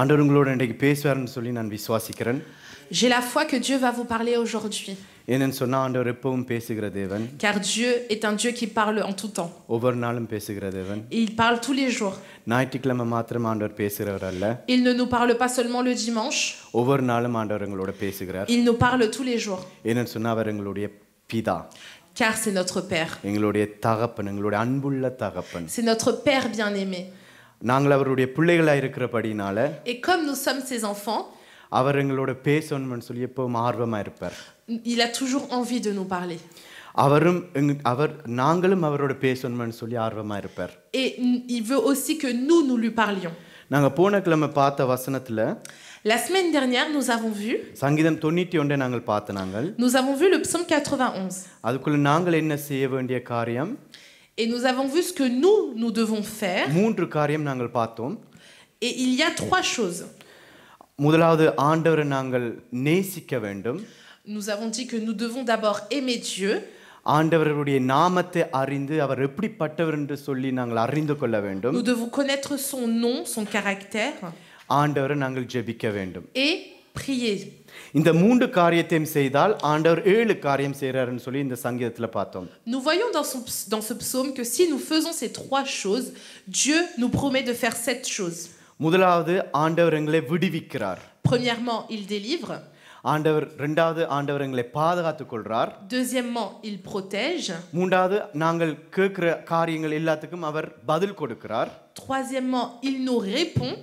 ஆண்டவர் உங்களோட இன்றைக்கு பேசுவார்னு சொல்லி நான் விசுவாசிக்கிறேன். J'ai la foi que Dieu va vous parler aujourd'hui. ஏனென்னு சொன்னா ஆண்டவர் எப்பவும் பேசுகிற தேவன். Car Dieu est un Dieu qui parle en tout temps. ஒவ்வொரு நாளும் பேசுகிற தேவன். Il parle tous les jours. ஞாயிற்றுக்கிழமை மாத்திரம் ஆண்டவர் பேசுகிறவர் அல்ல. Il ne nous parle pas seulement le dimanche. ஒவ்வொரு நாளும் ஆண்டவர் எங்களோட பேசுகிறார். Il nous parle tous les jours. ஏனென்னு சொன்னா அவர் எங்களுடைய பிதா. Car c'est notre Père. எங்களுடைய தகப்பன், எங்களுடைய அன்புள்ள தகப்பன். C'est notre Père bien-aimé. நாங்கள் அவருடைய பிள்ளைகளா இருக்கிறபடினால Et comme nous sommes ses enfants, அவர் எங்களோட பேசணும்னு சொல்லி எப்பவும் ஆர்வமா இருப்பார். il a toujours envie de nous parler. நாங்களும் அவரோட பேசணும்னு சொல்லி ஆர்வமா இருப்பார். Et il veut aussi que nous lui parlions. நாங்க போன கிழமை பார்த்த வசனத்துல La semaine dernière, nous avons vu சங்கீதம் 91 நாங்கள் பார்த்தோம். Nous avons vu le psaume 91. அதுக்குள்ள நாங்கள் என்ன செய்ய வேண்டிய காரியம்? Et nous avons vu ce que nous devons faire. மூன்று காரியம் நாங்கள் பார்த்தோம். Et il y a trois choses. முதலாவது ஆண்டவரை நாங்கள் நேசிக்க வேண்டும். Nous avons dit que nous devons d'abord aimer Dieu. ஆண்டவருடைய நாமத்தை அறிந்து அவர் எப்படிப்பட்டவர் என்று சொல்லி நாங்கள் அறிந்து கொள்ள வேண்டும். Nous devons connaître son nom, son caractère. ஆண்டவரை நாங்கள் ஜெபிக்க வேண்டும். Et prier. இந்த மூன்று காரியத்தையும் செய்தால் ஆண்டவர் 7 காரியம் செய்றாருன்னு சொல்லி இந்த சங்கீதத்துல பார்த்தோம். Nous voyons dans ce psaume que si nous faisons ces trois choses, Dieu nous promet de faire 7 choses. முதலாவது ஆண்டவர் எங்களை விடுவிக்கிறார். Premièrement, il délivre. இரண்டாவது ஆண்டவர் எங்களை பாதுகாத்துக் கொள்றார். Deuxièmement, il protège. மூன்றாவது நாங்கள் கேட்கிற காரியங்கள் எல்லாத்துக்கும் அவர் பதில் கொடுக்கிறார். Troisièmement, il nous répond.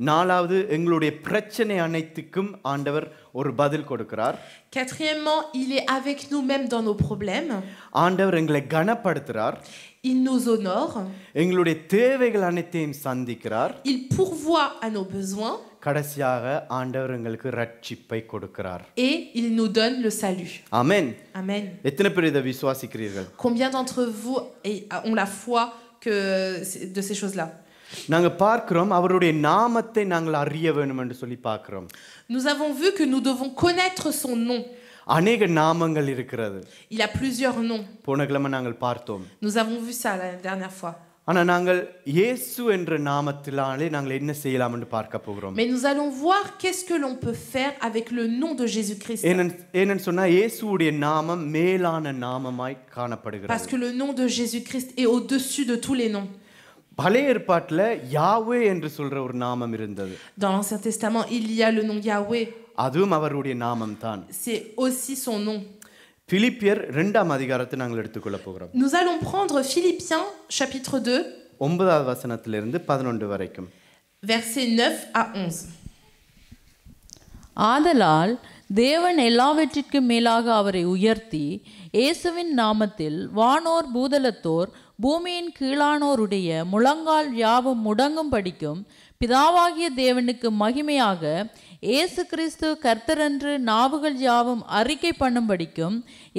நாலாவது எங்களுடைய பிரச்சனை அனைத்துக்கும் ஆண்டவர் ஒரு பதில் கொடுக்கிறார். Quatrièmement, il est avec nous même dans nos problèmes. ஆண்டவர் எங்களை கனப்படுத்துறார். Il nous honore. எங்களுடைய தேவைகள் அனைத்தையும் சந்திக்கிறார். Il pourvoit à nos besoins. கடைசியாக ஆண்டவர் எங்களுக்கு ரட்சிப்பை கொடுக்கிறார். Et il nous donne le salut. ஆமென். Amen. எத்தனை பேர் இதை விசுவாசிக்கிறீர்கள்? Combien d'entre vous ont la foi de ces choses-là? நாங்க பார்க்கிறோம் அவருடைய நாமத்தை நாங்கள் அறிய வேண்டும் என்று சொல்லி பார்க்கிறோம். Nous avons vu que nous devons connaître son nom. அநேக நாமங்கள் இருக்கிறது. Il a plusieurs noms. போன கிழமை நாங்கள் பார்த்தோம். Nous avons vu ça la dernière fois. ஆனா நாங்கள் இயேசு என்ற நாமத்தினாலே நாங்கள் என்ன செய்யலாம் என்று பார்க்க போகிறோம். Mais nous allons voir qu'est-ce que l'on peut faire avec le nom de Jésus-Christ. ஏனென்னு சொன்னா இயேசுவுடைய நாமம் மேலான நாமமாய் காணப்படுகிறது. Parce que le nom de Jésus-Christ est au-dessus de tous les noms. பழைய ஏற்பாட்டில் யாவே என்று சொல்ற ஒரு நாமம் இருந்தது. Dans l'Ancien Testament, il y a le nom Yahweh. அதுவும் அவருடைய நாமம் தான். C'est aussi son nom. பிலிப்பியர் 2ஆம் அதிகாரத்தை நாங்கள் எடுத்துக்கொள்ள போகிறோம். Nous allons prendre Philippiens chapitre 2 9வது வசனத்திலிருந்து 11 வரைக்கும். Versets 9 à 11. ஆதலால் தேவன் எல்லாவற்றிற்கும் மேலாக அவரை உயர்த்தி இயேசுவின் நாமத்தில் வானோர் பூதலத்தோர் பூமியின் கீழானோருடைய முழங்கால் யாவும் முடங்கும் படிக்கும் பிதாவாகிய தேவனுக்கு மகிமையாக இயேசு கிறிஸ்து கர்த்தரென்று நாவுகள் யாவும் அறிக்கை பண்ணும்படிக்கும்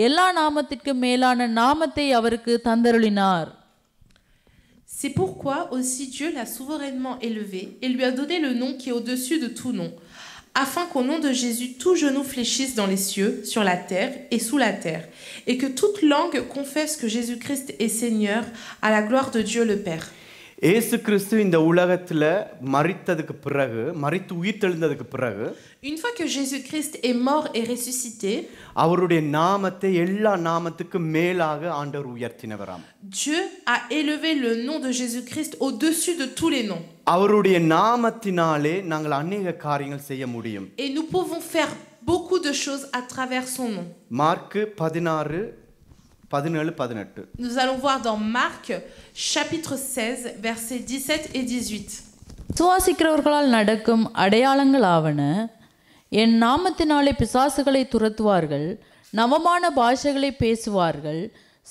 எல்லா நாமத்திற்கும் மேலான நாமத்தை அவருக்கு தந்தருளினார். C'est pourquoi aussi Dieu l'a souverainement élevé et lui a donné le nom qui est au-dessus de tout nom, afin qu'au nom de Jésus tout genou fléchisse dans les cieux, sur la terre et sous la terre, et que toute langue confesse que Jésus-Christ est Seigneur, à la gloire de Dieu le Père. இயேசு கிறிஸ்து இந்த உலகத்துல மரித்து உயிர்த்தெழுந்ததுக்கு பிறகு Une fois que Jésus-Christ est mort et ressuscité, அவருடைய நாமத்தை எல்லா நாமத்துக்கும் மேலாக ஆண்டவர் உயர்த்தினவராம். Dieu a élevé le nom de Jésus-Christ au-dessus de tous les noms. அவருடைய நாமத்தினாலே நாங்கள் அநேக காரியங்கள் செய்ய முடியும். Et nous pouvons faire beaucoup de choses à travers son nom. Mark 16 17 18. Nous allons voir dans Marc chapitre 16 versets 17 et 18. விசுவாசிக்கிறவர்களால் நடக்கும் அடையாளங்கள் ஆவன, என் நாமத்தினாலே பிசாசுகளை துரத்துவார்கள், நவமான பாஷைகளை பேசுவார்கள்,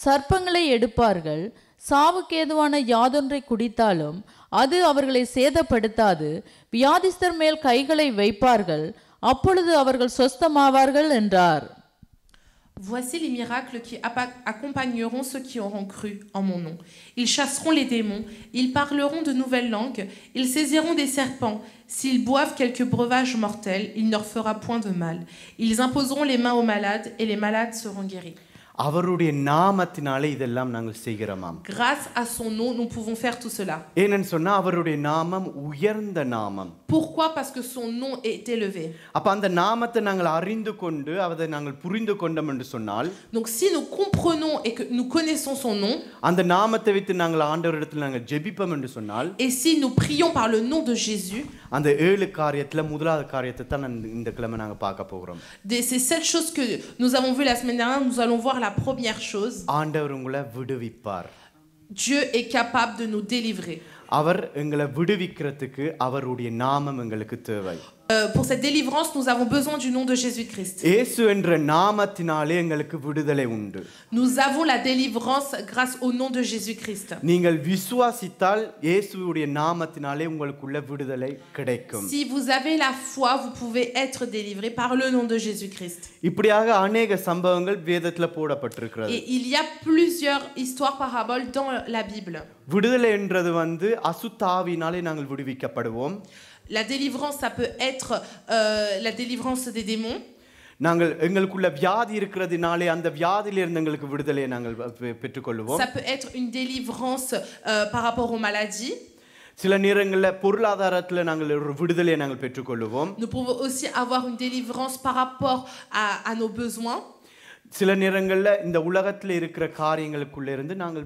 சர்ப்பங்களை எடுப்பார்கள், சாவுக்கேதுவான யாதொன்றை குடித்தாலும் அது அவர்களை சேதப்படுத்தாது, வியாதிஸ்தர் மேல் கைகளை வைப்பார்கள், அப்பொழுது அவர்கள் சொஸ்தமாவார்கள் என்றார். Voici les miracles qui accompagneront ceux qui auront cru en mon nom. Ils chasseront les démons, ils parleront de nouvelles langues, ils saisiront des serpents. S'ils boivent quelques breuvages mortels, il ne leur fera point de mal. Ils imposeront les mains aux malades et les malades seront guéris. அவருடைய நாமத்தினாலே இதெல்லாம் நாங்கள் செய்கிறோமாம். Grâce à son nom, nous pouvons faire tout cela. ஏன்னு சொன்னா அவருடைய நாமம் உயர்ந்த நாமம். Pourquoi? Parce que son nom est élevé. அப்ப அந்த நாமத்தை நாங்கள் அறிந்து கொண்டு அதை நாங்கள் புரிந்து கொண்டோம் என்று சொன்னால், Donc si nous comprenons et que nous connaissons son nom, அந்த நாமத்தை வைத்து நாங்கள் ஆண்டவரிடத்தில் நாங்கள் ஜெபிப்போம் என்று சொன்னால், et si nous prions par le nom de Jésus, அந்த 7 காரியத்துல முதலாவது காரியத்தை தான் இந்த கிழமை நாங்கள் பார்க்க போகிறோம். ces 7 choses que nous avons vues la semaine dernière, nous allons voir la première chose. ஆண்டவர் உங்களை விடுவிப்பார். Dieu est capable de nous délivrer. அவர் எங்களை விடுவிக்கிறதுக்கு அவருடைய நாமம் எங்களுக்கு தேவை. Pour cette délivrance, nous avons besoin du nom de Jésus-Christ. இயேசு என்ற நாமத்தினாலே எங்களுக்கு விடுதலை உண்டு. Nous avons la délivrance grâce au nom de Jésus-Christ. நீங்கள் விசுவாசித்தால் இயேசுவுடைய நாமத்தினாலே உங்களுக்குள்ள விடுதலை கிடைக்கும். Si vous avez la foi, vous pouvez être délivré par le nom de Jésus-Christ. இப்படியாக அநேக சம்பவங்கள் வேதத்துல போடப்பட்டிருக்கிறது. Et il y a plusieurs histoires paraboles dans la Bible. விடுதலை என்றது அசுத்தாவினாலே நாங்கள் விடுவிக்கப்படுவோம். La délivrance, ça peut être la délivrance des démons. நாங்கள் எங்களுக்குள்ள வியாதி இருக்கிறதுனாலே அந்த வியாதியிலிருந்து எங்களுக்கு விடுதலையை நாங்கள் பெற்றுக்கொள்வோம். Ça peut être une délivrance par rapport aux maladies. சில நேரங்களில் பொருளாதாரத்துல நாங்கள் ஒரு விடுதலையை நாங்கள் பெற்றுக்கொள்வோம். Nous pouvons aussi avoir une délivrance par rapport à nos besoins. சில நேரங்கள்ல இந்த உலகத்துல இருக்கிற காரியங்களுக்குள்ள இருந்து நாங்கள்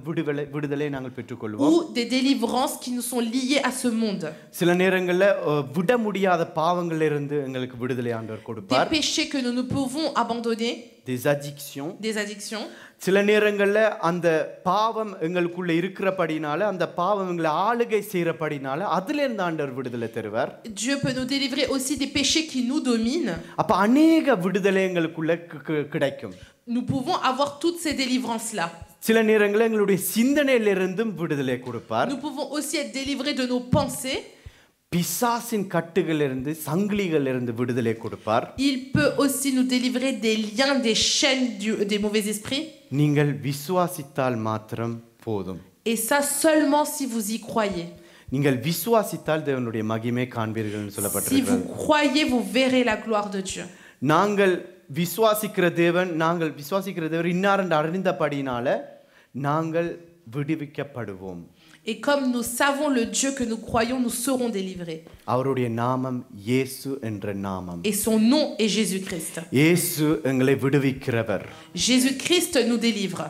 விடுதலை நாங்கள் பெற்றுக்கொள்வோம். Ou des délivrances qui nous sont liées à ce monde. சில நேரங்கள்ல விட முடியாத பாவங்கள்ல இருந்து எங்களுக்கு விடுதலை ஆண்டவர் கொடுப்பார். Des péchés que nous ne pouvons abandonner. Des addictions. Des addictions. சில நேரங்கள்ல அந்த பாவம் எங்களுக்குள்ள இருக்கிறபடினால அந்த பாவம் எங்களை ஆளுகை செய்யறபடினால அதுல இருந்து ஆண்டவர் விடுதலை தருவார். Dieu peut nous délivrer aussi des péchés qui nous dominent. அப்ப அநேக விடுதலை எங்களுக்குள்ள கிடைக்கும். Nous pouvons avoir toutes ces délivrances-là. சில நேரங்களில் எங்களுடைய சிந்தனையிலிருந்தும் விடுதலை கொடுப்பார். Nous pouvons aussi être délivrés de nos pensées. பிசாசின் கட்டுகளிலிருந்து சங்கிலிகளிலிருந்து விடுதலை கொடுப்பார். Il peut aussi nous délivrer des liens, des chaînes des mauvais esprits. நீங்கள் விசுவாசித்தால் மாத்திரம் போதும். Et ça seulement si vous y croyez. நீங்கள் விசுவாசித்தால் தேவனுடைய மகிமை காண்பீர்கள் என்று Si சொல்லப்பட்டிருக்கிறது. vous croyez, vous verrez la gloire de Dieu. நாங்கள் விசுவாசிக்கிற தேவன் இன்னார் என்று அறிந்தபடினால நாங்கள் விடுவிக்கப்படுவோம். Et comme nous savons le Dieu que nous croyons, nous serons délivrés. அவருடைய நாமம் இயேசு என்ற நாமம். Et son nom est Jésus-Christ. இயேசு எங்களை விடுவிக்கிறவர். Jésus-Christ nous délivre.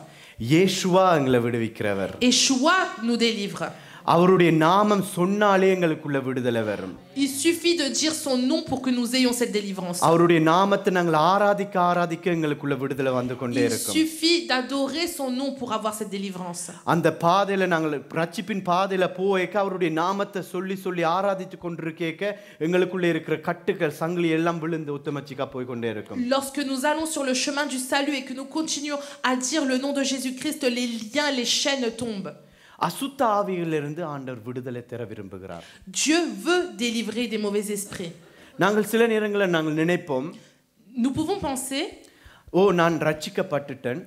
இயேசுவா எங்களை விடுவிக்கிறவர். Yeshua nous délivre. அவருடைய நாமம் சொன்னாலே எங்களுக்குள்ள விடுதலை வரும். Il suffit de dire son nom pour que nous ayons cette délivrance. அவருடைய நாமத்தை நாங்கள் ஆராதிக்க எங்களுக்குள்ள விடுதலை வந்து கொண்டே Il இருக்கும். suffit d'adorer son nom pour avoir cette délivrance. அந்த பாதையில நாங்கள் ரட்சிப்பின் பாதையில போய்க்க அவருடைய நாமத்தை சொல்லி ஆராதித்து கொண்டிருக்க எங்களுக்குள்ள இருக்கிற கட்டுகள் சங்கிலி எல்லாம் விழுந்து உத்தமச்சிக்கா போய் கொண்டே இருக்கும். Lorsque nous allons sur le chemin du salut et que nous continuons à dire le nom de Jésus-Christ, les liens, les chaînes tombent. அசுத்த ஆவியிலிருந்து ஆண்டவர் விடுதலை தர விரும்புகிறார். Dieu veut délivrer des mauvais esprits. நாங்கள் சில நேரங்களில் நாங்கள் நினைப்போம், Nous pouvons penser, நான் ரட்சிக்கப்பட்டுட்டேன்,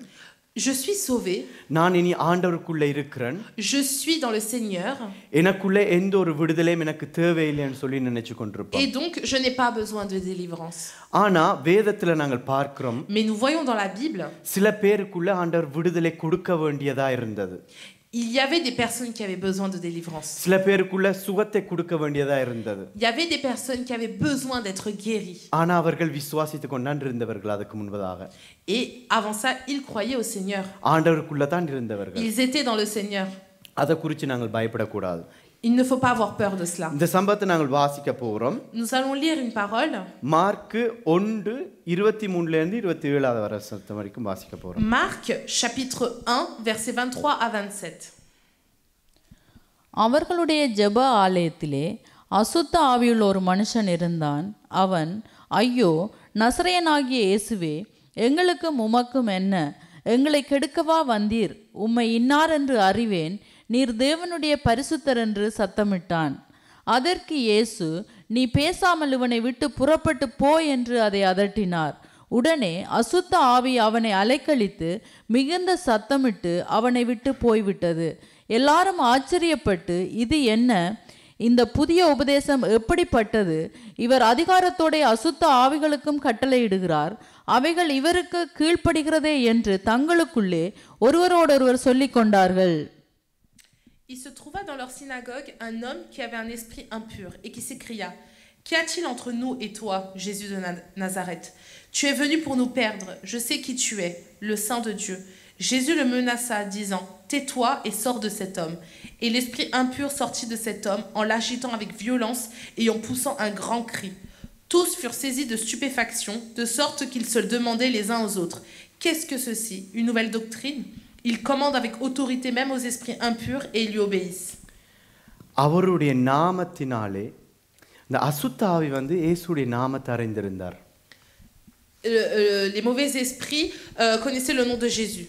je suis sauvé, நான் இனி ஆண்டவருக்குள்ள இருக்கிறேன், je suis dans le Seigneur, எனக்குள்ள எந்த ஒரு விடுதலையும் எனக்கு தேவையில்லைன்னு சொல்லி நினைச்சு கொண்டிருப்போம். et donc je n'ai pas besoin de délivrance. ஆனா வேதத்துல நாங்கள் பார்க்கிறோம், Mais nous voyons dans la Bible, சில பேருக்குள்ள ஆண்டவர் விடுதலை கொடுக்க வேண்டியதா இருந்தது. il y avait des personnes qui avaient besoin de délivrance. சில பேருக்குள்ள சுகத்தை கொடுக்க வேண்டியதா இருந்தது. Il y avait des personnes qui avaient besoin d'être guéries. ஆனா அவர்கள் விசுவாசித்துக் கொண்டிருந்தவர்கள் அதுக்கு முன்பதாக. Et avant ça, ils croyaient au Seigneur. ஆண்டவருக்குள்ள தான் இருந்தவர்கள். Ils étaient dans le Seigneur. அதை குறித்து நாங்கள் பயப்படக்கூடாது. Il ne faut pas avoir peur de cela. இந்த சம்பவத்தை நாங்கள் வாசிக்க போறோம். Nous allons lire une parole. Mark 1:23 இருந்து 27 வசனம் வரைக்கும் வாசிக்க போறோம். Marc chapitre 1 versets 23 à 27. அவர்களுடைய ஜெப ஆலயத்திலே அசுத்த ஆவியுள்ள ஒரு மனுஷன் இருந்தான். அவன், ஐயோ, நசரேயனாகிய இயேசுவே, எங்களுக்கும் உமக்கும் என்ன? எங்களை கெடுக்கவா வந்தீர்? உம்மை இன்னார் என்று அறிவேன், நீர் தேவனுடைய பரிசுத்தர் என்று சத்தமிட்டான். அதற்கு இயேசு, நீ பேசாமல் இவனை விட்டு புறப்பட்டு போ என்று அதை அதட்டினார். உடனே அசுத்த ஆவி அவனை அலைக்கழித்து மிகுந்த சத்தமிட்டு அவனை விட்டு போய்விட்டது. எல்லாரும் ஆச்சரியப்பட்டு, இது என்ன? இந்த புதிய உபதேசம் எப்படிப்பட்டது? இவர் அதிகாரத்தோட அசுத்த ஆவிகளுக்கும் கட்டளையிடுகிறார், அவைகள் இவருக்கு கீழ்ப்படுகிறதே என்று தங்களுக்குள்ளே ஒருவரோடொருவர் சொல்லிக் கொண்டார்கள். Il se trouva dans leur synagogue un homme qui avait un esprit impur et qui s'écria: Qu'y a-t-il entre nous et toi, Jésus de Nazareth? Tu es venu pour nous perdre. Je sais qui tu es, le Saint de Dieu. Jésus le menaça, disant: Tais-toi et sors de cet homme. Et l'esprit impur sortit de cet homme en l'agitant avec violence et en poussant un grand cri. Tous furent saisis de stupéfaction, de sorte qu'ils se le demandaient les uns aux autres: Qu'est-ce que ceci? Une nouvelle doctrine? Il commande avec autorité même aux esprits impurs et ils lui obéissent. அவருடைய நாமத்தினாலே இந்த அசுத்தாவி இயேசுடைய நாமத்தை அறிந்திருந்தார். Les mauvais esprits connaissaient le nom de Jésus.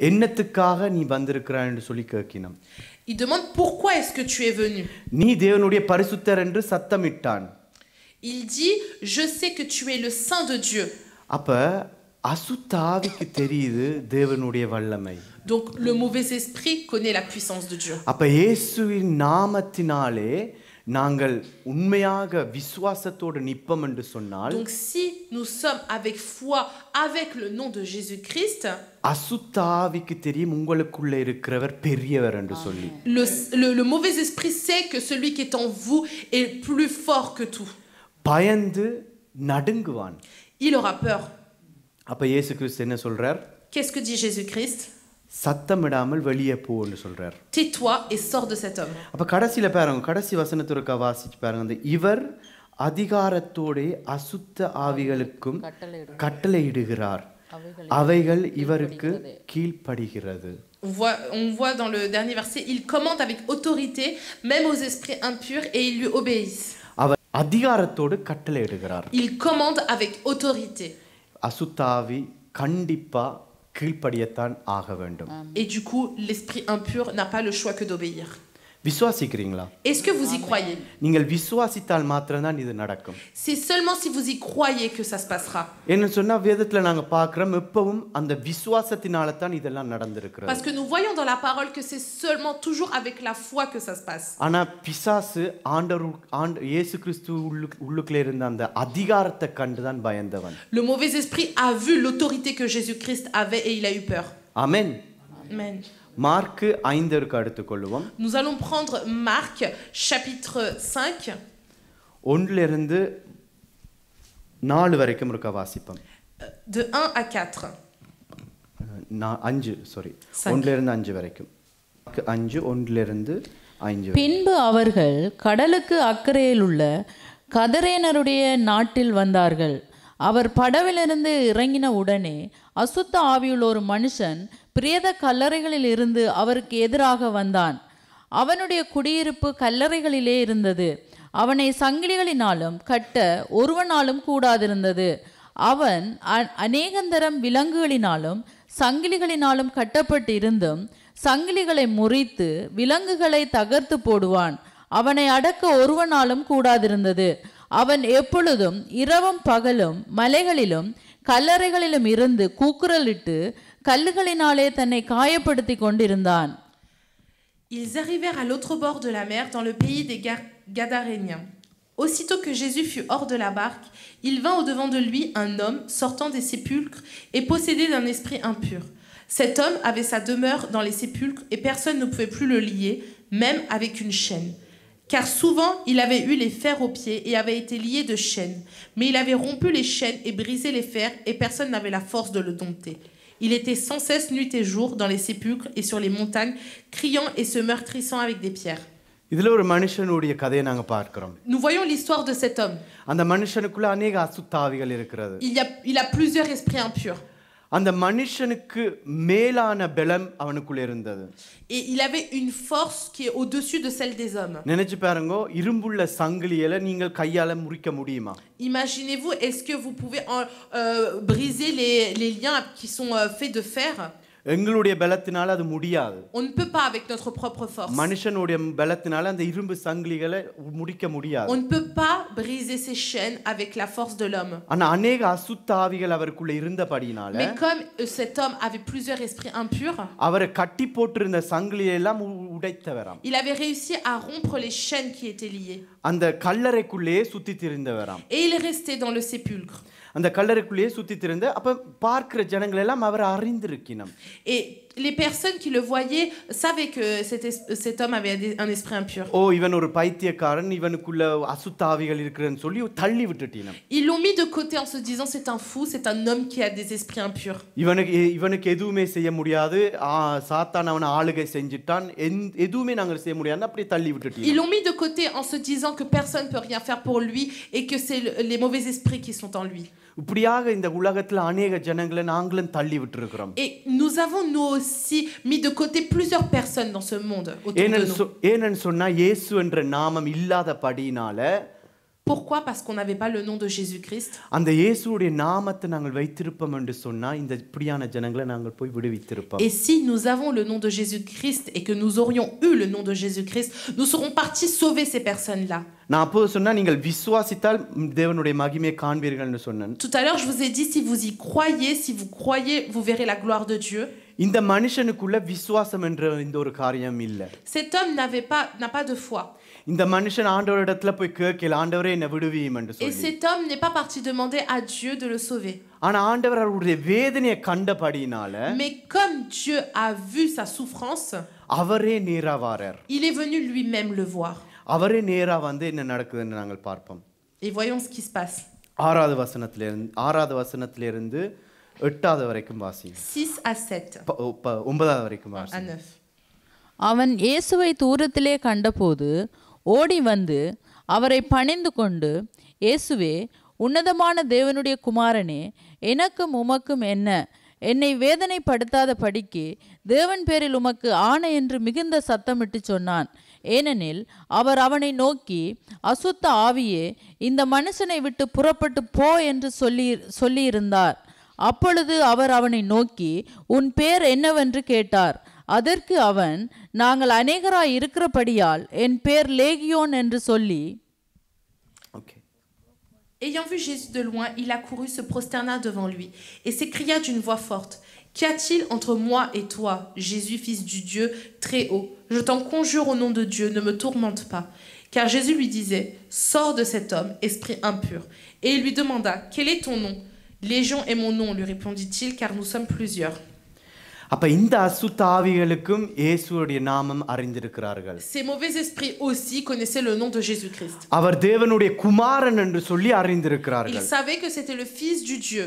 என்னத்துக்காக நீ வந்திருக்கிறாய் என்று சொல்லி கேட்கினான். Il demande: Pourquoi est-ce que tu es venu? நீ தேவனுடைய பரிசுத்தர் என்று சத்தமிட்டான். Il dit: Je sais que tu es le Saint de Dieu. அப்ப அசுத்தாவிக்கு தெரியுது தேவனுடைய வல்லமை. Donc le mauvais esprit connaît la puissance de Dieu. அப்ப இயேசுவின் நாமத்தினாலே நாங்கள் உண்மையாக விசுவாசத்தோடு நிற்போம் என்று சொன்னால், Donc si nous sommes avec foi avec le nom de Jésus-Christ, அசுத்தாவிக்கு தெரியும் உங்களுக்குள்ள இருக்கிறவர் பெரியவர் என்று சொல்லி. le mauvais esprit sait que celui qui est en vous est plus fort que tout. பயந்து நடுங்குவான். Il aura peur. அப்ப இயேசு கிறிஸ்து என்ன சொல்றார்? Qu'est-ce que dit Jésus-Christ? சத்தமிடாமல் வெளியே போன்னு சொல்றார். Tais-toi et sors de cet homme. அப்ப கடைசியில பாருங்க, கடைசி வசனத்துக்கு வாசிச்சு பாருங்க, இவர் அதிகாரத்தோட அசுத்த ஆவிகளுக்கும் கட்டளையிடுகிறார், அவைகள் இவருக்கு கீழ்ப்படுகிறது. On voit dans le dernier verset: il commande avec autorité même aux esprits impurs et ils lui obéissent. அவர் அதிகாரத்தோடு கட்டளையிடுகிறார். Il commande avec autorité. அசுத்தாவி கண்டிப்பா கீழ்ப்படியத்தான் ஆக வேண்டும். Et du coup, l'esprit impur n'a pas le choix que d'obéir. விசுவாசிக்கிறீங்களா? Est-ce que vous y croyez? நீங்கள் விசுவாசித்தால் மாத்திரம்தான் இது நடக்கும். C'est seulement si vous y croyez que ça se passera. என்ன சொன்னா வேதத்துல நாங்க பார்க்கிறோம், எப்பவும் அந்த விசுவாசத்தினால தான் இதெல்லாம் நடந்திருக்கிறது. Parce que nous voyons dans la parole que c'est seulement toujours avec la foi que ça se passe. ஆனா பிசாசு இயேசு கிறிஸ்து உள்ளுக்குள்ள இருந்த அந்த அதிகாரத்தை கண்டுதான் பயந்தவன். Le mauvais esprit a vu l'autorité que Jésus-Christ avait et il a eu peur. Amen. Amen. Mark 5 எடுத்துக்கொள்வோம். Nous allons prendre Marc chapitre 5 1 4 வரைக்கும் இருக்க வாசிப்போம். de 1 à 4. 5 சாரி 1 5 வரைக்கும். 5 1 5. பின்பு அவர்கள் கடலுக்கு அக்கறையில் உள்ள கதரேனருடைய நாட்டில் வந்தார்கள். அவர் படவிலிருந்து இறங்கின உடனே அசுத்த ஆவியுள்ள ஒரு மனுஷன் பிரேத கல்லறைகளில் இருந்து அவருக்கு எதிராக வந்தான். அவனுடைய குடியிருப்பு கல்லறைகளிலே இருந்தது. அவனை சங்கிலிகளினாலும் கட்ட ஒருவனாலும் கூடாதிருந்தது. அவன் அநேகந்தரம் விலங்குகளினாலும் சங்கிலிகளினாலும் கட்டப்பட்டு இருந்தும் சங்கிலிகளை முறித்து விலங்குகளை தகர்த்து போடுவான். அவனை அடக்க ஒருவனாலும் கூடாதிருந்தது. அவன் எப்பொழுதும் இரவும் பகலும் மலைகளிலும் கல்லறைகளிலும் இருந்து கூக்குரலிட்டு கல்லுகளினாலே தன்னை காயப்படுத்தி கொண்டிருந்தான். Ils arrivèrent à l'autre bord de la mer dans le pays des Gadaréniens. Aussitôt que Jésus fut hors de la barque, il vint au-devant de lui un homme sortant des sépulcres et possédé d'un esprit impur. Cet homme avait sa demeure dans les sépulcres et personne ne pouvait plus le lier, même avec une chaîne. Car souvent il avait eu les fers aux pieds et avait été lié de chaînes. Mais il avait rompu les chaînes et brisé les fers et personne n'avait la force de le dompter. Il était sans cesse nuit et jour dans les sépulcres et sur les montagnes, criant et se meurtrissant avec des pierres. இதுல ஒரு மனுஷனுடைய கதையை நாங்க பார்க்கிறோம். Nous voyons l'histoire de cet homme. அந்த மனுஷனுக்குள்ள अनेक அசுத்தாவிகள் இருக்கிறது. Il a plusieurs esprits impurs. அந்த மனுஷனுக்கு மேலான பலம் அவனுக்குள்ள இருந்தது. Et il avait une force qui est au-dessus de celle des hommes. நினைச்சு பாருங்க, இரும்புள்ள சங்கிலியை நீங்கள் கையால முறிக்க முடியுமா? Imaginez-vous, est-ce que vous pouvez briser les liens qui sont faits de fer? எங்களுடைய பலத்தினால அது முடியாது. On ne peut pas avec notre propre force. மனுஷனுடைய பலத்தினால அந்த இரும்பு சங்கிலிகளை முடிக்க முடியாது. On ne peut pas briser ces chaînes avec la force de l'homme. ஆனா अनेक அசுத்த ஆவிகள் அவருக்குள்ள இருந்தபடினால, Mais comme cet homme avait plusieurs esprits impurs, அவரை கட்டி போட்டிருந்த சங்கிலியை எல்லாம் உடைத்தவராம். Il avait réussi à rompre les chaînes qui étaient liées. அந்த கல்லறைக்குள்ளேயே சுத்தி திரிந்தவராம். Et il est resté dans le sépulcre. அந்த கல்லறைக்குள்ளேயே சுத்தி திரிந்த அப்ப பார்க்கிற ஜனங்கள் எல்லாம் அவர் அறிந்திருக்கினம். Et les personnes qui le voyaient savaient que cet homme avait un esprit impur. ஓ இவன் ஒரு பைத்தியக்காரன், இவனுக்குள்ள அசுத்தாவிகள் இருக்குன்னு சொல்லி தள்ளி விட்டுட்டினம். Ils l'ont mis de côté en se disant c'est un fou, c'est un homme qui a des esprits impurs. இவனுக்கு எதுவுமே செய்ய முடியாது, சாத்தான் அவனை ஆளுகை செஞ்சிட்டான், எதுவுமே நாங்கள் செய்ய முடியாது, அப்படியே தள்ளி விட்டுட்டினம். Ils l'ont mis de côté en se disant que personne peut rien faire pour lui et que c'est les mauvais esprits qui sont en lui. இப்படியாக இந்த உலகத்துல अनेक ஜனங்களை நாங்களும் தள்ளி விட்டுருக்கிறோம். Et nous avons nous aussi mis de côté plusieurs personnes dans ce monde autour de nous. ஏன்னு சொன்னா இயேசு என்ற நாமம் இல்லாதபடியினால. Pourquoi? Parce qu'on n'avait pas le nom de Jésus-Christ. அந்த இயேசுவுடைய நாமத்தை நாங்கள் வைத்திருப்போம் என்று சொன்னா இந்த இப்படியான ஜனங்களை நாங்கள் போய் விடுவித்திருப்போம். Et si nous avons le nom de Jésus-Christ et que nous aurions eu le nom de Jésus-Christ, nous serons partis sauver ces personnes-là. நான் அப்போ சொன்னா நீங்கள் விசுவாசித்தால் தேவனுடைய மகிமையை காண்பீர்கள்னு சொன்னேன். Tout à l'heure je vous ai dit si vous y croyez, si vous croyez, vous verrez la gloire de Dieu. இந்த மனுஷனுக்குள்ள விசுவாசம் என்ற இந்த ஒரு காரியம் இல்ல. Cet homme n'a pas de foi. இந்த மனுஷன் ஆண்டவரிடத்துல போய் கேட்கல, ஆண்டவரே என்னை விடுவியும் என்று சொல்லி. Et cet homme n'est pas parti demander à Dieu de le sauver. ஆனா ஆண்டவர் அவருடைய வேதனையை கண்டபடியினால, mais comme Dieu a vu sa souffrance, அவரே நேரா வரார். il est venu lui-même le voir. அவரே நேரா வந்து என்ன நடக்குதுன்னு நாங்கள் பார்ப்போம். Et voyons ce qui se passe. 6வது வசனத்திலிருந்து 8வது வரைக்கும் வாசி. 6 à 7. 9வது வரைக்கும் வாசி. À 9. அவன் இயேசுவை தூரத்திலே கண்டபோது ஓடி வந்து அவரை பணிந்து கொண்டு, இயேசுவே, உன்னதமான தேவனுடைய குமாரனே, எனக்கும் உமக்கும் என்ன? என்னை வேதனைப்படுத்தாத படிக்கு தேவன் பேரில் உமக்கு ஆணை என்று மிகுந்த சத்தமிட்டு சொன்னான். ஏனெனில் அவர் அவனை நோக்கி, அசுத்த ஆவியே, இந்த மனுஷனை விட்டு புறப்பட்டு போ என்று சொல்லியிருந்தார். அப்பொழுது அவர் அவனை நோக்கி, உன் பேர் என்னவென்று கேட்டார். அதற்கு அவன், நாங்கள் அநேகராய் இருக்கிறபடியால் என் பேர் லேகியோன் என்று சொல்லி. Ayant vu Jésus de loin, il accourut, se prosterna devant lui et s'écria d'une voix forte, qu'y a-t-il entre moi et toi, Jésus, fils du Dieu très haut? Je t'en conjure au nom de Dieu, ne me tourmente pas. Car Jésus lui disait, sors de cet homme, esprit impur. Et il lui demanda, quel est ton nom? Légion est mon nom, lui répondit-il, car nous sommes plusieurs. அப்ப இந்த அசுத்த ஆவிகளுக்கும் இயேசுவுடைய நாமம் அறிந்திருக்கிறார்கள். Ces mauvais esprits aussi connaissaient le nom de Jésus-Christ. அவர் தேவனுடைய குமாரன் என்று சொல்லி அறிந்திருக்கிறார்கள். Ils savaient que c'était le fils du Dieu.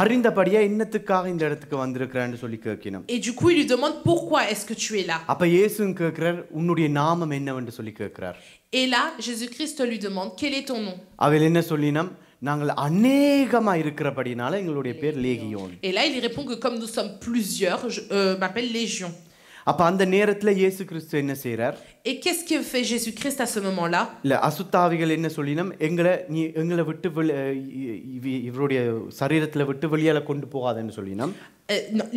அறிந்தபடியா இன்னத்துக்காக இந்த இடத்துக்கு வந்திருக்கிறான்னு சொல்லி கேட்கணும். Et du coup il lui demande pourquoi est-ce que tu es là? அப்ப இயேசு கேட்கிறார், உன்னுடைய நாமம் என்னவென்று சொல்லி கேட்கிறார். Et là Jésus-Christ lui demande, quel est ton nom? அவள் என்ன சொல்லினம், நாங்கள் அநேகமா இருக்கிறபடினால எங்களுடைய பேர் லேகியோன். Et là il répond que comme nous sommes plusieurs, je m'appelle Légion. அப்ப அந்த நேரத்துல இயேசு கிறிஸ்து என்ன செய்றார்? Et qu'est-ce que fait Jésus-Christ à ce moment-là? இல்ல அசுத்தாவிகள் என்ன சொல்லினம், எங்களை விட்டு இவருடைய சரீரத்துல விட்டு வெளியால கொண்டு போகாதன்னு சொல்லினம்.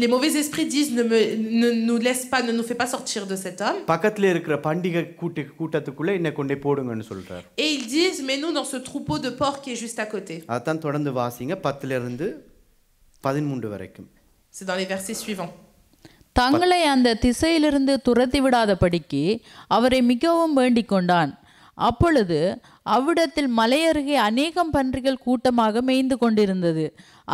Les mauvais esprits disent ne nous laisse pas, ne nous fait pas sortir de cet homme. பக்கத்துல இருக்கிற பண்டிகை கூட்டத்துக்குள்ள என்ன கொண்டே போடுங்கன்னு சொல்றார். Et ils disent mets-nous dans ce troupeau de porcs qui est juste à côté. அதான் தொடர்ந்து வாசிங்க 10ல இருந்து 13 வரைக்கும். C'est dans les versets suivants. தங்களை அந்த திசையிலிருந்து துரத்தி விடாதபடிக்கு அவரை மிகவும் வேண்டிக் கொண்டான். அப்பொழுது அவ்விடத்தில் மலையருகே அநேகம் பன்றிகள் கூட்டமாக மேய்ந்து கொண்டிருந்தது.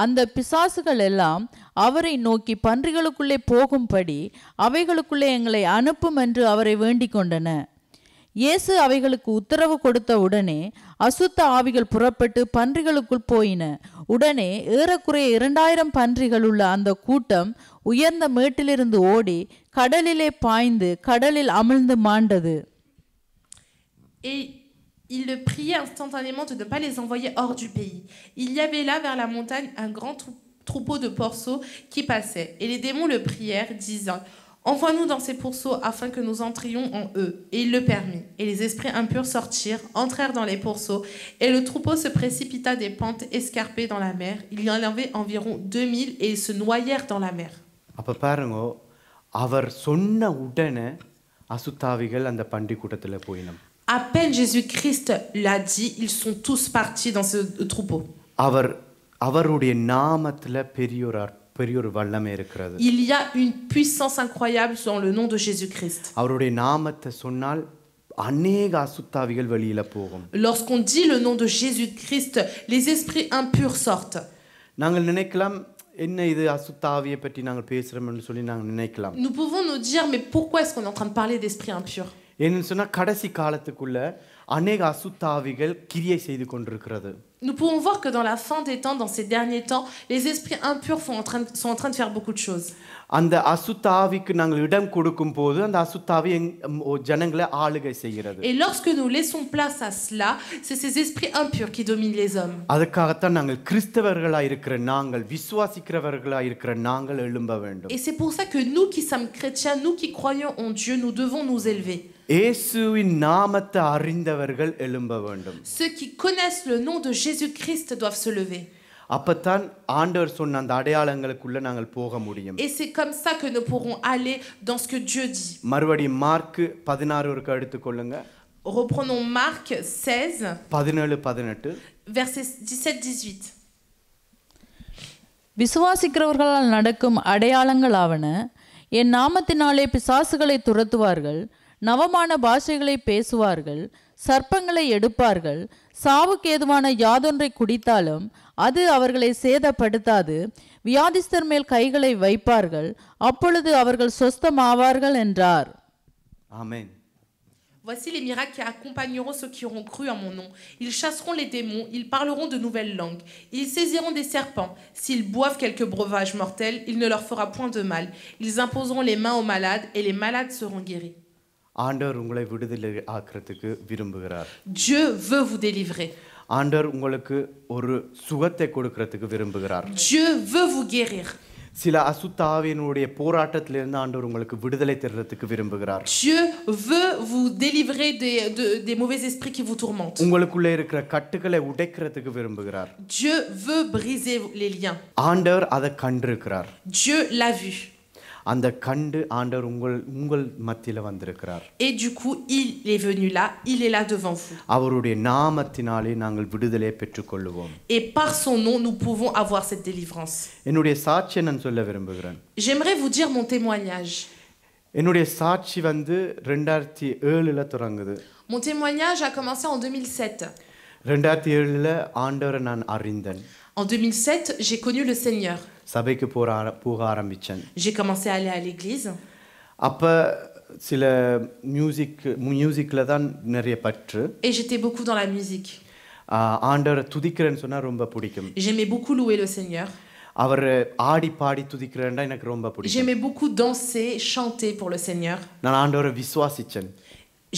அந்த பிசாசுகள் எல்லாம் அவரை நோக்கி, பன்றிகளுக்குள்ளே போகும்படி அவைகளுக்குள்ளே எங்களை அனுப்பும் என்று அவரை வேண்டிக் கொண்டன. இயேசு அவைகளுக்கு உத்தரவு கொடுத்த உடனே அசுத்த ஆவிகள் புறப்பட்டு பன்றிகளுக்குள் போயின. உடனே ஏறக்குறைய 2000 பன்றிகள் உள்ள அந்த கூட்டம் உயர்ந்த மேட்டிலிருந்து ஓடி கடலிலே பாய்ந்து கடலில் அமிழ்ந்து மாண்டது. Et il le priait instantanément de ne pas les envoyer hors du pays. Il y avait là vers la montagne un grand troupeau de porceaux qui passait. Et les démons le prièrent, disant, envoie-nous dans ces pourceaux afin que nous entrions en eux. Et il le permit. Et les esprits impurs sortirent, entrèrent dans les pourceaux, et le troupeau se précipita des pentes escarpées dans la mer. Il y en avait environ 2000 et ils se noyèrent dans la mer. அப்ப பாருங்க, அவர் சொன்ன உடனே அசுத்தாவிகள் அந்த பன்றி கூட்டத்துல போயினம். À peine Jésus-Christ l'a dit, ils sont tous partis dans ce troupeau. அவருடைய நாமத்துல பெரிய ஒரு பெரிய ஒரு வல்லமை இருக்கிறது. Il y a une puissance incroyable dans le nom de Jésus-Christ. அவருடைய நாமத்தை சொன்னால் அநேக அசுத்தாவிகள் வெளியில போகும். Lorsqu'on dit le nom de Jésus-Christ, les esprits impurs sortent. நாங்கள் நினைக்கலாம் என்ன இது அசுத்தாவியை பற்றி நாங்கள் பேசுறோம்னு சொல்லி நாங்கள் நினைக்கலாம். Nous pouvons nous dire, mais pourquoi est-ce qu'on est en train de parler d'esprits impurs? ஏன்னு சொன்னா கடைசி காலத்துக்குள்ள அநேக அசுத்தாவிகள் கிரியை செய்து கொண்டிருக்கிறது. Nous pouvons voir que dans la fin des temps, dans ces derniers temps, les esprits impurs sont en train de faire beaucoup de choses. அந்த அசுத்தாவிக்கு நாங்கள் இடம் கொடுக்கும் போது அந்த அசுத்தாவி ஜனங்களை ஆளுகை செய்கிறது. Et lorsque nous laissons place à cela, c'est ces esprits impurs qui dominent les hommes. அதுக்காகத்தான் நாங்கள் கிறிஸ்தவர்களாய் இருக்கிற நாங்கள் விசுவாசிக்கிறவர்களாய் இருக்கிற நாங்கள் எழும்ப வேண்டும். Et c'est pour ça que nous qui sommes chrétiens, nous qui croyons en Dieu, nous devons nous élever. இயேசுவின் நாமத்தை அறிந்தவர்கள் எழும்ப வேண்டும். Ceux qui connaissent le nom de Jésus-Christ doivent se lever. அப்பதான் ஆண்டவர் சொன்ன அந்த அடையாளங்களுக்குள்ள நாங்கள் போக முடியும். Et c'est comme ça que nous pourrons aller dans ce que Dieu dit. மறுபடியும் மார்க் 16 வரைக்கும் எடுத்துக்கொள்ளுங்க. Reprenons Marc 16, 17-18. versets 17-18. விசுவாசிக்கிறவர்களால் நடக்கும் அடையாளங்களாவன, என் நாமத்தினாலே பிசாசுகளை துரத்துவார்கள், நவமான பாஷைகளை பேசுவார்கள், சர்ப்பங்களை எடுப்பார்கள், சாவுக்கு ஏதுவான யாதொன்றை குடித்தாலும் அது அவர்களை சேதப்படுத்தாது, வியாதிஸ்தர் மேல் கைகளை வைப்பார்கள், அப்பொழுது அவர்கள் சொஸ்தமாவார்கள் என்றார். ஆமென். Voici les miracles qui accompagneront ceux qui auront cru en mon nom. Ils chasseront les démons, ils parleront de nouvelles langues. Ils saisiront des serpents. S'ils boivent quelque breuvage mortel, il ne leur fera point de mal. Ils imposeront les mains aux malades et les malades seront guéris. ஆண்டவர் உங்களை விடுதலை ஆக்குறதுக்கு விரும்புகிறார். Dieu veut vous délivrer. ஆண்டவர் உங்களுக்கு ஒரு சுகத்தை கொடுக்கிறதுக்கு விரும்புகிறார். Dieu veut vous guérir. சில அசுத்தாவியினுடைய போராட்டத்திலிருந்து ஆண்டவர் உங்களுக்கு விடுதலை தருவதற்கு விரும்புகிறார். Dieu veut vous délivrer des mauvais esprits qui vous tourmentent. உங்களுக்குள்ள இருக்கிற கட்டுகளை உடைக்கிறதுக்கு விரும்புகிறார். Dieu veut briser les liens. ஆண்டவர் அதை கண்டிருக்கிறார். Dieu l'a vu. அந்த கண்டு ஆண்டவர் உங்கள் மத்தியில வந்திருக்கிறார். Et du coup, il est venu là, il est là devant vous. அவருடைய நாமத்தினாலே நாங்கள் விடுதலையை பெற்றுக்கொள்வோம். Et par son nom, nous pouvons avoir cette délivrance. என்னுடைய சாட்சியை நான் சொல்ல விரும்புகிறேன். J'aimerais vous dire mon témoignage. என்னுடைய சாட்சி 2007ல தொடங்குது. Mon témoignage a commencé en 2007. 2007ல ஆண்டவரை நான் அறிந்தேன். En 2007, j'ai connu le Seigneur. சபைக்கு போக ஆரம்பிச்சேன். J'ai commencé à aller à l'église. அப்ப சில மியூசிக்ல தான் நிறைய பற்று. Et j'étais beaucoup dans la musique. ஆண்டவரை துதிக்கிறேன்னு சொன்னா ரொம்ப பிடிக்கும். J'aimais beaucoup louer le Seigneur. அவர் ஆடி பாடி துதிக்கிறேன்னா எனக்கு ரொம்ப பிடிக்கும். J'aimais beaucoup danser, chanter pour le Seigneur. நான் ஆண்டவரை விசுவாசிச்சேன்.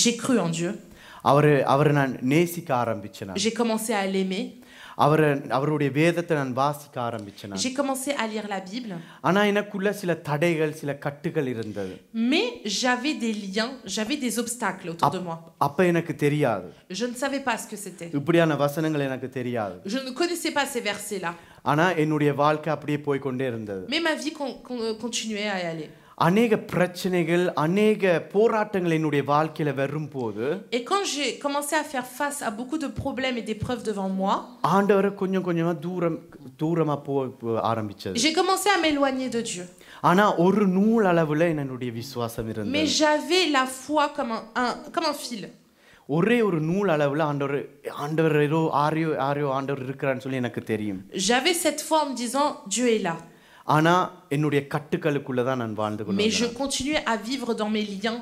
J'ai cru en Dieu. அவரை நான் நேசிக்க ஆரம்பிச்சேன். J'ai commencé à l'aimer. அவருடைய வேதத்தை நான் வாசிக்க ஆரம்பிச்சேன். J'ai commencé à lire la Bible. ஆனா எனக்குள்ள சில தடைகள் சில கட்டுகள் இருந்தது. Mais j'avais des liens, j'avais des obstacles autour de moi. அப்ப எனக்கு தெரியாது. Je ne savais pas ce que c'était. இப்படியான வசனங்கள் எனக்கு தெரியாது. Je ne connaissais pas ces versets là. ஆனா என்னுடைய வாழ்க்கை அப்படியே போய் கொண்டே இருந்தது. Mais ma vie continuait à y aller. அநேக பிரச்சனைகள் அநேக போராட்டங்கள் என்னுடைய வாழ்க்கையில வரும்போது Et quand j'ai commencé à faire face à beaucoup de problèmes et d'épreuves devant moi, ஆண்டவரை கொஞ்சம் கொஞ்சமா தூரமா ஆரம்பிச்சது. j'ai commencé à m'éloigner de Dieu. ஆனா ஒரு நூல் அளவுல என்னுடைய விசுவாசம் இருந்தது. Mais j'avais la foi comme un fil. ஒரே ஒரு நூல் அளவுல ஆண்டவர் ஏதோ ஆரியோ ஆண்டவர் இருக்கிறான்னு சொல்லி எனக்கு தெரியும். J'avais cette foi en me disant Dieu est là. ஆனா என்னுடைய கட்டுகளுக்குள்ள தான் நான் வாழ்ந்து கொண்டு Mais je வந்தேன். continuais à vivre dans mes liens.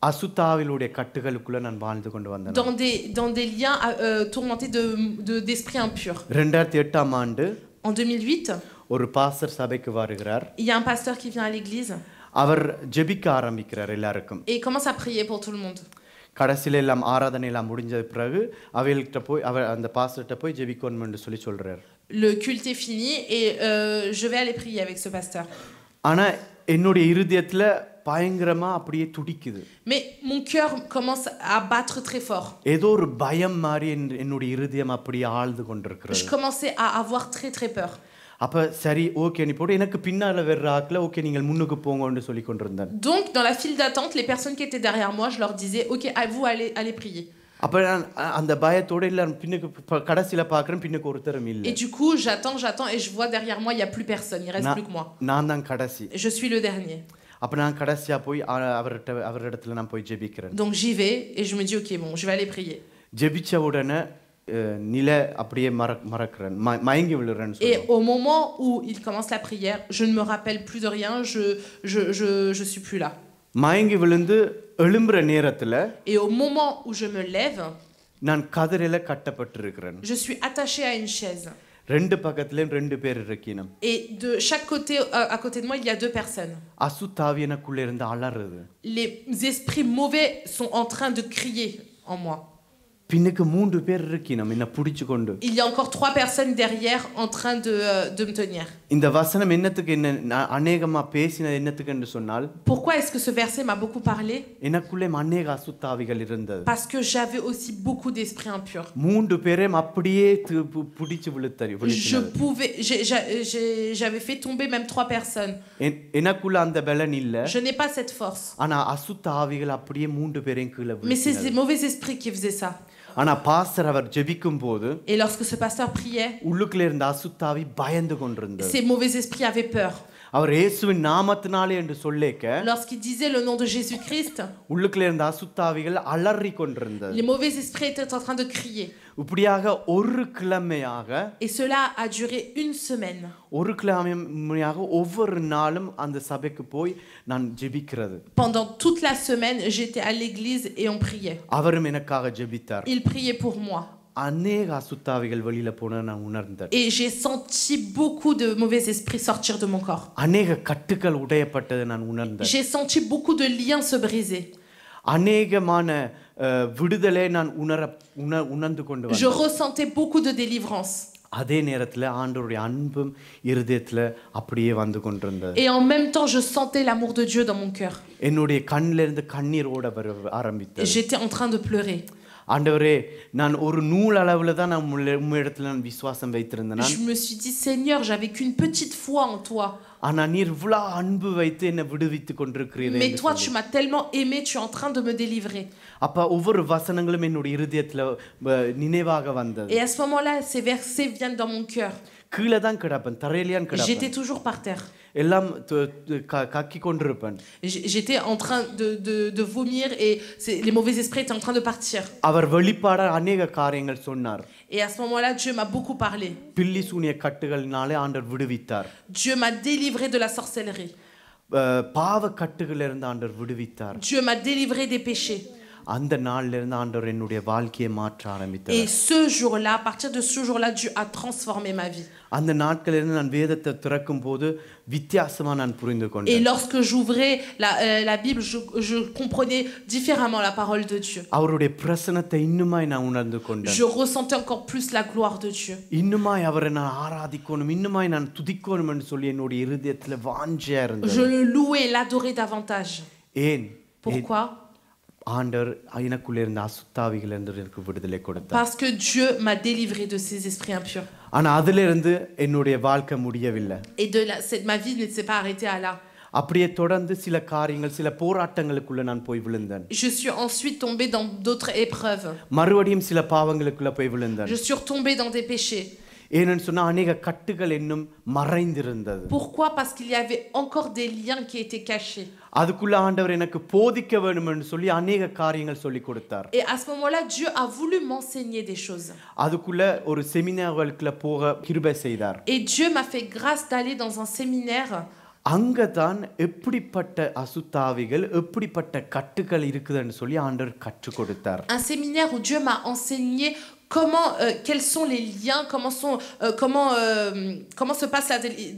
அசுத்தாவிலுடைய கட்டுகளுக்குள்ள நான் வாழ்ந்து கொண்டு வந்தேன். Dans des liens tourmentés d'esprits impurs. 2008ஆம் ஆண்டு En 2008, ஒரு பாஸ்டர் சபைக்கு வருகிறார். il y a un pasteur qui vient à l'église. அவர் ஜெபிக்க ஆரம்பிக்கிறார் எல்லாருக்கும். Et il commence à prier pour tout le monde. கடைசில எல்லாம் ஆராதனை எல்லாம் முடிஞ்ச பிறகு அவள்கிட்ட போய் அந்த பாஸ்டர்ட்ட போய் ஜெபிக்கணும்னு சொல்லி சொல்றார். Le culte est fini et je vais aller prier avec ce pasteur. ஆனா என்னோட இருதயத்துல பயங்கரமா அப்படியே துடிக்குது. Mais mon cœur commence à battre très fort. ஏதோ ஒரு பயம் மாதிரி என்னோட இருதயம் அப்படியே ஆழ்ந்து கொண்டிருக்கிறது. Je commençais à avoir très très peur. அப்ப சரி ஓகே நீ போடு எனக்கு பின்னால வர்ற ஆட்கள ஓகே நீங்கள் முன்னுக்கு போங்கன்னு சொல்லி கொண்டிருந்தேன். Donc dans la file d'attente, les personnes qui étaient derrière moi, je leur disais OK, vous allez prier. அப்ப நான் அந்த பயத்தோட எல்லாரும் பின்னுக்கு கடைசியில பார்க்கறேன் பின்னுக்கு ஒருத்தரும் இல்ல. Et du coup, j'attends et je vois derrière moi, il n'y a plus personne, il reste plus que moi. நான் தான் கடைசி. Je suis le dernier. அப்ப நான் கடைசியா போய் அவரிடத்துல நான் போய் ஜெபிக்கிறேன். Donc j'y vais et je me dis, ok, bon, je vais aller prier. ஜெபிச்ச உடனே நில அப்படியே மறக்கிறேன், மயங்கி விழுறேன்னு Et சொல்லுவோம். au moment où il commence la prière, je ne me rappelle plus de rien, je suis plus là. மயங்கி விழுந்து எழும்புற நேரத்துல Et au moment où je me lève, நான் கதிரையில கட்டப்பட்டிருக்கிறேன். je suis attachée à une chaise. ரெண்டு பக்கத்துலயும் ரெண்டு பேர் இருக்கணும். Et de chaque côté, à côté de moi, il y a 2 personnes. அசுத்தாவி எனக்குள்ள இருந்து அலறுது. Les esprits mauvais sont en train de crier en moi. பின்னுக்கு 3 பேர் இருக்கணும் என்ன பிடிச்சு கொண்டு. Il y a encore 3 personnes derrière en train de me tenir. இந்த வசனம் என்னத்துக்கு என்ன அநேகமா பேசின என்னத்துக்கு என்று சொன்னால், Pourquoi est-ce que ce verset m'a beaucoup parlé? எனக்குள்ளே அநேக அசுத்தாவிகள் இருந்தது. Parce que j'avais aussi beaucoup d'esprits impurs. 3 பேரையும் அப்படியே பிடிச்சு J'avais fait tomber même 3 personnes. எனக்குள்ள அந்த பலன் இல்ல. Je n'ai pas cette force. ஆனா அசுத்தாவிகள் அப்படியே 3 பேரையும் கீழே Mais c'est விழுத்தினது. ces mauvais esprits qui faisaient ça. ஆனா பாஸ்டர் அவர் ஜெபிக்கும் போது Et lorsque ce pasteur priait, உள்ளுக்குள்ள இருந்த அசுத்தாவி பயந்து கொண்டிருந்தது. ces mauvais esprits avaient peur. அவர் இயேசுவின் நாமத்தினாலே என்று சொல்லேக்க Lorsqu'il disait le nom de Jésus-Christ, உள்ளுக்குள்ள இருந்த அசுத்தாவிகள் அலறி கொண்டிருந்தது. les mauvais esprits étaient en train de crier. இப்படியாக ஒரு கிழமையாக Et cela a duré une semaine. ஒரு கிழமையாக ஒவ்வொரு நாளும் அந்த சபைக்கு போய் நான் ஜெபிக்கிறது. Pendant toute la semaine, j'étais à l'église et on priait. அவரும் எனக்காக ஜெபித்தார். Il priait pour moi. அநேக அசுத்தாவிகள் வெளியில போன நான் உணர்ந்தேன். Et j'ai senti beaucoup de mauvais esprits sortir de mon corps. அநேக கட்டுகள் உடையப்பட்டதை நான் உணர்ந்தேன். J'ai senti beaucoup de liens se briser. அநேகமான விடுதலை நான் உணர்ந்து கொண்டு Je வந்தேன். ressentais beaucoup de délivrance. அதே நேரத்துல ஆண்டவருடைய அன்பும் இருதயத்துல அப்படியே வந்து கொண்டிருந்தது. Et en même temps, je sentais l'amour de Dieu dans mon cœur. என்னுடைய கண்ணில இருந்து கண்ணீர் ஓட ஆரம்பித்தது. J'étais en train de pleurer. ஆண்டவரே, நான் ஒரு நூல் அளவுல தான் நான் உம்மிடத்துல நான் விசுவாசம் வைத்திருந்தேன். Je me suis dit, Seigneur, j'avais qu'une petite foi en toi. ஆனா நீர் இவ்வளவு அன்பு வைத்து என்னை விடுவித்துக் கொண்டிருக்கிறீரே. Mais toi, tu m'as tellement aimé, tu es en train de me délivrer. அப்ப ஒவ்வொரு வசனங்களும் என்னுடைய இருதயத்துல நினைவாக வந்தது. Et à ce moment-là, ces versets viennent dans mon cœur. கீழே தான் கிடப்பேன், தரையிலேயே கிடப்பேன். J'étais toujours par terre. எல்லாம் கக்கி கொண்டிருப்பேன். J'étais en train de vomir et les mauvais esprits étaient en train de partir. அவர் வெளிப்பாட அநேக காரியங்கள் சொன்னார். Et à ce moment-là, Dieu m'a beaucoup parlé. பில்லி சூனிய கட்டுகளினாலே ஆண்டவர் விடுவித்தார். Dieu m'a délivré de la sorcellerie. பாவ கட்டுகளிலிருந்து ஆண்டவர் விடுவித்தார். Dieu m'a délivré des péchés. அந்த நாள்ல இருந்து ஆண்டவர் என்னுடைய வாழ்க்கையை மாற்ற ஆரம்பித்தார். Et ce jour-là, à partir de ce jour-là, Dieu a transformé ma vie. அந்த நாட்களில் இருந்து நான் வேதத்தை திறக்கும்போது வித்தியாசமா நான் புரிந்து Et கொண்டேன். lorsque j'ouvrais la Bible, je comprenais différemment la parole de Dieu. அவருடைய பிரசன்னத்தை இன்னுமாய் நான் உணர்ந்து கொண்டேன். Je ressentais encore plus la gloire de Dieu. இன்னுமாய் அவரை நான் ஆராதிக்கணும், இன்னுமாய் நான் துதிக்கணும் என்று சொல்லி என்னுடைய இருதயத்துல வாஞ்சையா இருந்தது. Je le louais, l'adorais davantage. ஏன்? Pourquoi? ஆண்டவர் எனக்குள்ள இருந்த அசுத்தாவிகளிலிருந்து எனக்கு விடுதலை கொடுத்தார். Parce que Dieu m'a délivré de ces esprits impurs. ஆனா அதிலிருந்து என்னுடைய வாழ்க்கை முடியவில்லை. Et ma vie ne s'est pas arrêtée à là. அப்படியே தொடர்ந்து சில காரியங்கள், சில போராட்டங்களுக்குள்ள நான் போய் விழுந்தேன். Je suis ensuite tombée dans d'autres épreuves. மறுபடியும் சில பாவங்களுக்குள்ள போய் விழுந்தேன். Je suis retombée dans des péchés. ஏன்னு சொன்னா அநேக கட்டுகள் இன்னும் மறைந்திருந்தது. Pourquoi? Parce qu'il y avait encore des liens qui étaient cachés. அதுக்குள்ள ஆண்டவர் எனக்கு போதிக்க வேண்டும் என்று சொல்லி அநேக காரியங்கள் சொல்லி கொடுத்தார். Et à ce moment-là, Dieu a voulu m'enseigner des choses. அதுக்குள்ள ஒரு செமினார்களுக்குள்ள போக கிருபை செய்தார். Et Dieu m'a fait grâce d'aller dans un séminaire. அங்கதான் எப்படிப்பட்ட அசுத்தாவிகள், எப்படிப்பட்ட கட்டுகள் இருக்குதுன்னு சொல்லி ஆண்டவர் கற்றுக் கொடுத்தார். Un séminaire où Dieu m'a enseigné quels sont les liens, comment se passe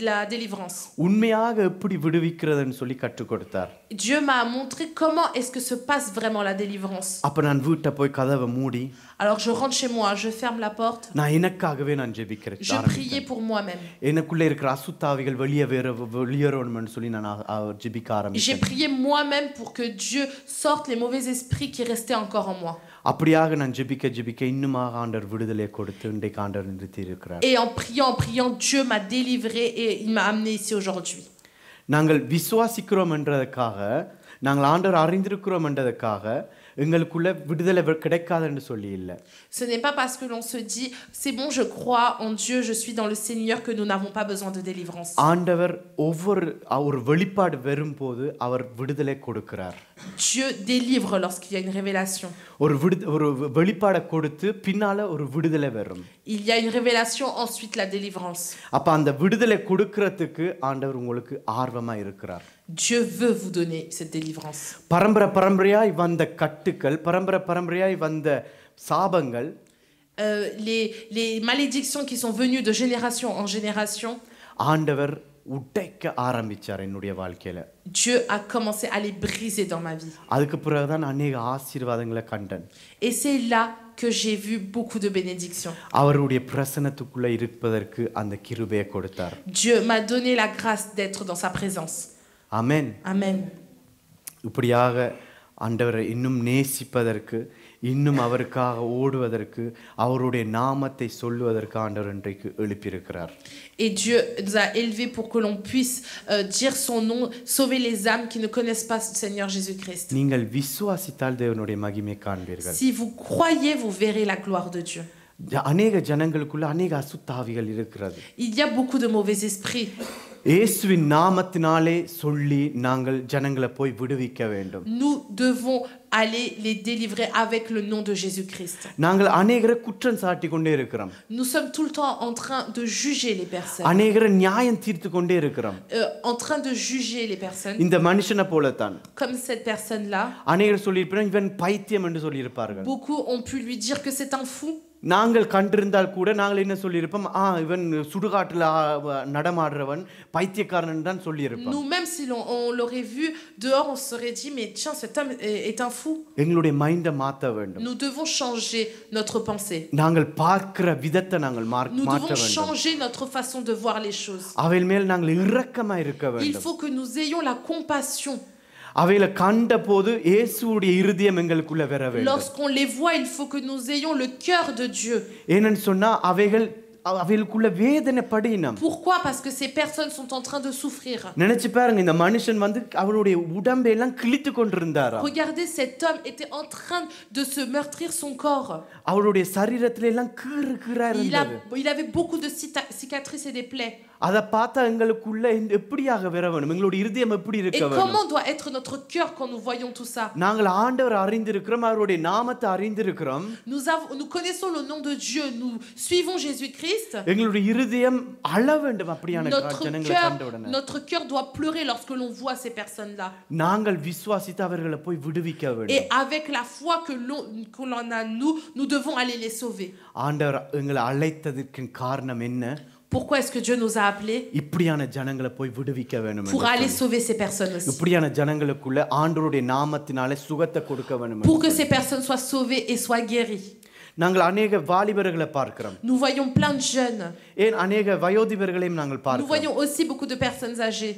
la délivrance. உண்மையாக எப்படி விடுவிக்கிறதுன்னு சொல்லி கற்றுக் கொடுத்தார். Dieu m'a montré comment est-ce que se passe vraiment la délivrance. அப்ப நான் வீட்டை போய் கதவை மூடி, Alors je rentre chez moi, je ferme la porte. நான் எனக்காகவே நான் ஜெபிக்கிறேன். Je priais pour moi-même. எனக்குள்ள இருக்கிற அசுத்தாவிகள் வெளியேறணும்னு சொல்லி நான் ஜெபிக்க J'ai ஆரம்பிச்சேன். prié moi-même pour que Dieu sorte les mauvais esprits qui restaient encore en moi. அப்படியாக நான் ஜெபிக்க இன்னுமாக ஆண்டவர் விடுதலை கொடுத்து இன்றைக்கு ஆண்டவர் நிறுத்தி இருக்கிறார். Et en priant, Dieu m'a délivré et il m'a amené ici aujourd'hui. நாங்கள் விசுவாசிக்கிறோம் என்றதுக்காக, நாங்கள் ஆண்டவர் அறிந்திருக்கிறோம் என்றதுக்காக எங்களுக்குள்ள விடுதலை கிடைக்காதுன்னு சொல்லி இல்லை. Ce n'est pas parce que l'on se dit c'est bon, je crois en Dieu, je suis dans le Seigneur que nous n'avons pas besoin de délivrance. ஆண்டவர் ஒரு வெளிப்பாடு வரும்போது அவர் விடுதலை கொடுக்கிறார். Dieu délivre lorsqu'il y a une révélation. ஒரு வெளிப்பாடை கொடுத்து பின்னால ஒரு விடுதலை வரும். Il y a une révélation, ensuite la délivrance. அப்ப அந்த விடுதலை கொடுக்கிறதுக்கு ஆண்டவர் உங்களுக்கு ஆர்வமா இருக்கிறார். Dieu veut vous donner cette délivrance. பரம்பரையாய் வந்த கட்டுக்கள், பரம்பரையாய் வந்த சாபங்கள், les malédictions qui sont venues de génération en génération, ஆண்டவர் உடைக்க ஆரம்பிச்சார் என்னுடைய வாழ்க்கையில. Dieu a commencé à les briser dans ma vie. அதுக்கு பிறகுதான் அநேக ஆசீர்வாதங்களை கண்டேன். Et c'est là que j'ai vu beaucoup de bénédictions. அவருடைய பிரசன்னத்துக்குள்ள இருப்பதற்கு அந்த கிருபையை கொடுத்தார். Dieu m'a donné la grâce d'être dans sa présence. ஆமென். Amen. இப்படியாக ஆண்டவரை இன்னும் நேசிப்பதற்கு, இன்னும் அவருக்காக ஓடுவதற்கு, அவருடைய நாமத்தை சொல்லுவதற்கு ஆண்டவர் இன்றைக்கு எழுப்பியிருக்கிறார். Et Dieu nous a élevés pour que l'on puisse dire son nom, sauver les âmes qui ne connaissent pas le Seigneur Jésus-Christ. நீங்கள் விசுவாசித்தால் தேவனுடைய மகிமை காண்பீர்கள். Si vous croyez, vous verrez la gloire de Dieu. அநேக ஜனங்களுக்குள்ள அநேக அசுத்தாவிகள் இருக்கிறது. Il y a beaucoup de mauvais esprits. இயேசுவின் நாமத்தினாலே சொல்லி நாங்கள் ஜனங்களை போய் விடுவிக்க வேண்டும். Nous devons aller les délivrer avec le nom de Jésus-Christ. நாங்கள் அநேகரை குற்றம் சாட்டி கொண்டே இருக்கிறோம். Nous sommes tout le temps en train de juger les personnes. அநேகரை நியாயம் தீர்த்து கொண்டே இருக்கிறோம். En train de juger les personnes. இந்த மனுஷனை போலத்தான். Comme cette personne-là. அநேகர் சொல்லியிருப்பார்கள் இவன் பைத்தியம் என்று சொல்லியிருப்பார்கள். Beaucoup ont pu lui dire que c'est un fou. நாங்கள் கண்டிருந்தால் கூட நாங்கள் என்ன சொல்லியிருப்போம், இவன் சுடுகாட்டில் நடமாடுறவன் பைத்தியக்காரன் தான் சொல்லியிருப்போம். Nous même si on l'aurait vu dehors, on se serait dit mais tiens, cet homme est un fou. எங்களுடைய மைண்டை மாற்ற வேண்டும். Nous devons changer notre pensée. நாங்கள் பார்க்கிற விதத்தை நாங்கள் Nous மாற்ற devons வேண்டும். changer notre façon de voir les choses. அவைகள் மேல் நாங்கள் இரக்கமா இருக்க Il வேண்டும். faut que nous ayons la compassion. அவைகளை கண்ட போது இயேசுவுடைய இருதயம் எங்களுக்குள்ள வர வேண்டும். Lorsqu'on les voit, il faut que nous ayons le cœur de Dieu. ஏனென்னு சொன்னா அவைகளுக்குள்ள வேதனை படினம். Pourquoi? Parce que ces personnes sont en train de souffrir. நினைச்சு பாருங்க, இந்த மனுஷன் அவருடைய உடம்பை எல்லாம் கிழித்து கொண்டிருந்தாரா. Regardez, cet homme était en train de se meurtrir son corps. அவருடைய சரீரத்தில எல்லாம் கீறா இருந்தது. Il avait beaucoup de cicatrices et des plaies. அத பார்த்தா எங்களுக்குள்ள எப்படியாக வர வேண்டும், எங்களுடைய இருதயம் எப்படி இருக்க வேண்டும். Et comment doit être notre cœur quand nous voyons tout ça? நாங்கள் ஆண்டவரை அறிந்திருக்கிறோம், அவருடைய நாமத்தை அறிந்திருக்கிறோம். Nous connaissons le nom de Dieu, nous suivons Jésus-Christ. எங்களுடைய இருதயம் அழ வேண்டும் அப்படியான ஜனங்களை கண்ட உடனே. Notre cœur doit pleurer lorsque l'on voit ces personnes-là. நாங்கள் விசுவாசித்து அவர்களை போய் விடுவிக்க வேண்டும். Et avec la foi que l'on a nous devons aller les sauver. ஆண்டவர் எங்களை அழைத்ததற்கு காரணம் என்ன? Pourquoi est-ce que Dieu nous a appelés? இப்படியான ஜனங்களை போய் விடுவிக்க வேண்டும். Pour aller sauver ces personnes aussi. இப்படியான ஜனங்களுக்குள்ள ஆண்டவருடைய நாமத்தினாலே சுகத்தை கொடுக்க வேண்டும். Pour que ces personnes soient sauvées et soient guéries. நாங்கள் அநேக வாலிபர்களை பார்க்கிறோம். Nous voyons plein de jeunes. ஏன் அநேக வயோதிபர்களையும் நாங்கள் Nous பார்க்கிறோம். voyons aussi beaucoup de personnes âgées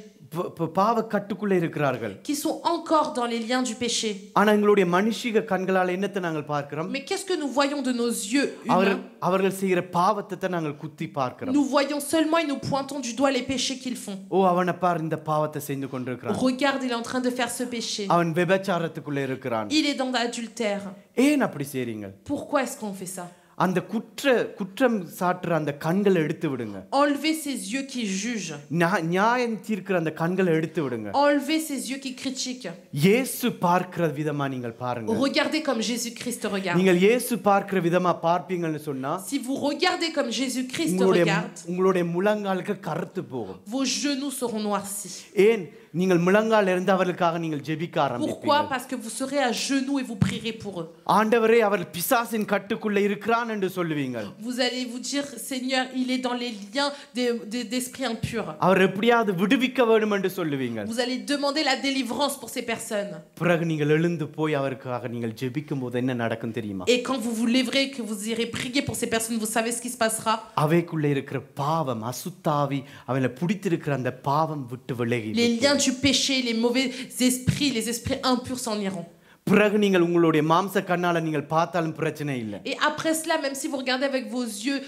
பாவ கட்டுக்குள்ள இருக்கிறார்கள். qui sont encore dans les liens du péché. ஆனா எங்களுடைய மனுஷிக கண்களால என்னத்தை நாங்கள் பார்க்கிறோம்? Mais qu'est-ce que nous voyons de nos yeux humains? அவர்கள் செய்கிற பாவத்தை நாங்கள் குத்தி பார்க்கிறோம். Nous voyons seulement et nous pointons du doigt les péchés qu'ils font. அவனை பார், இந்த பாவத்தை செய்து கொண்டிருக்கிறான். Regarde, il est en train de faire ce péché. அவன் விபச்சாரத்துக்குள்ள இருக்கிறான். Il est dans l'adultère. ஏன் அப்படி செய்றீங்க? Pourquoi est-ce qu'on fait ça? அந்த குற்றம் சாட்டுற அந்த கண்களை எடுத்து விடுங்க. Enlevez ces yeux qui jugent. நியாயம் தீர்க்கிற அந்த கண்களை எடுத்து விடுங்க. Enlevez ces yeux qui critiquent. இயேசு பார்க்கிற விதமா நீங்கள் பாருங்க. Regardez comme Jésus-Christ regarde. நீங்கள் இயேசு பார்க்கிற விதமா பார்ப்பீங்கன்னு சொன்னா, Si vous regardez comme Jésus-Christ regarde, உங்களுடைய முழங்கால்கள் கருத்து போகும். vos genoux seront noircis. ஏன்? நீங்கள் முழங்கால் இருந்து அவர்களுக்காக நீங்கள் ஜெபிக்க ஆரம்பிப்பீங்க. Pourquoi? Parce que vous serez à genoux et vous prierez pour eux. ஆண்டவரே, அவர் பிசாசின் கட்டுக்குள்ள இருக்கிறான் என்று சொல்லுவீங்க. Vous allez vous dire, Seigneur, il est dans les liens d'esprit impur. அவர் எப்படியாவது விடுவிக்க வேண்டும் என்று சொல்லுவீங்க. Vous allez demander la délivrance pour ces personnes. பிறகு நீங்கள் எழுந்து போய் அவருக்காக நீங்கள் ஜெபிக்கும்போது என்ன நடக்கும் தெரியுமா? Et quand vous vous lèverez, que vous irez prier pour ces personnes, vous savez ce qui se passera? அவைக்குள்ள இருக்கிற பாவம், அசுத்தாவி, அவளை பிடித்திருக்கிற அந்த பாவம் விட்டு விலகி Les liens du péché, les mauvais esprits, les esprits impurs s'en iront. பிறகு நீங்கள் உங்களுடைய மாம்ச கண்ணால நீங்கள் பார்த்தாலும் பிரச்சனை இல்லை. Et après cela, même si vous regardez avec vos yeux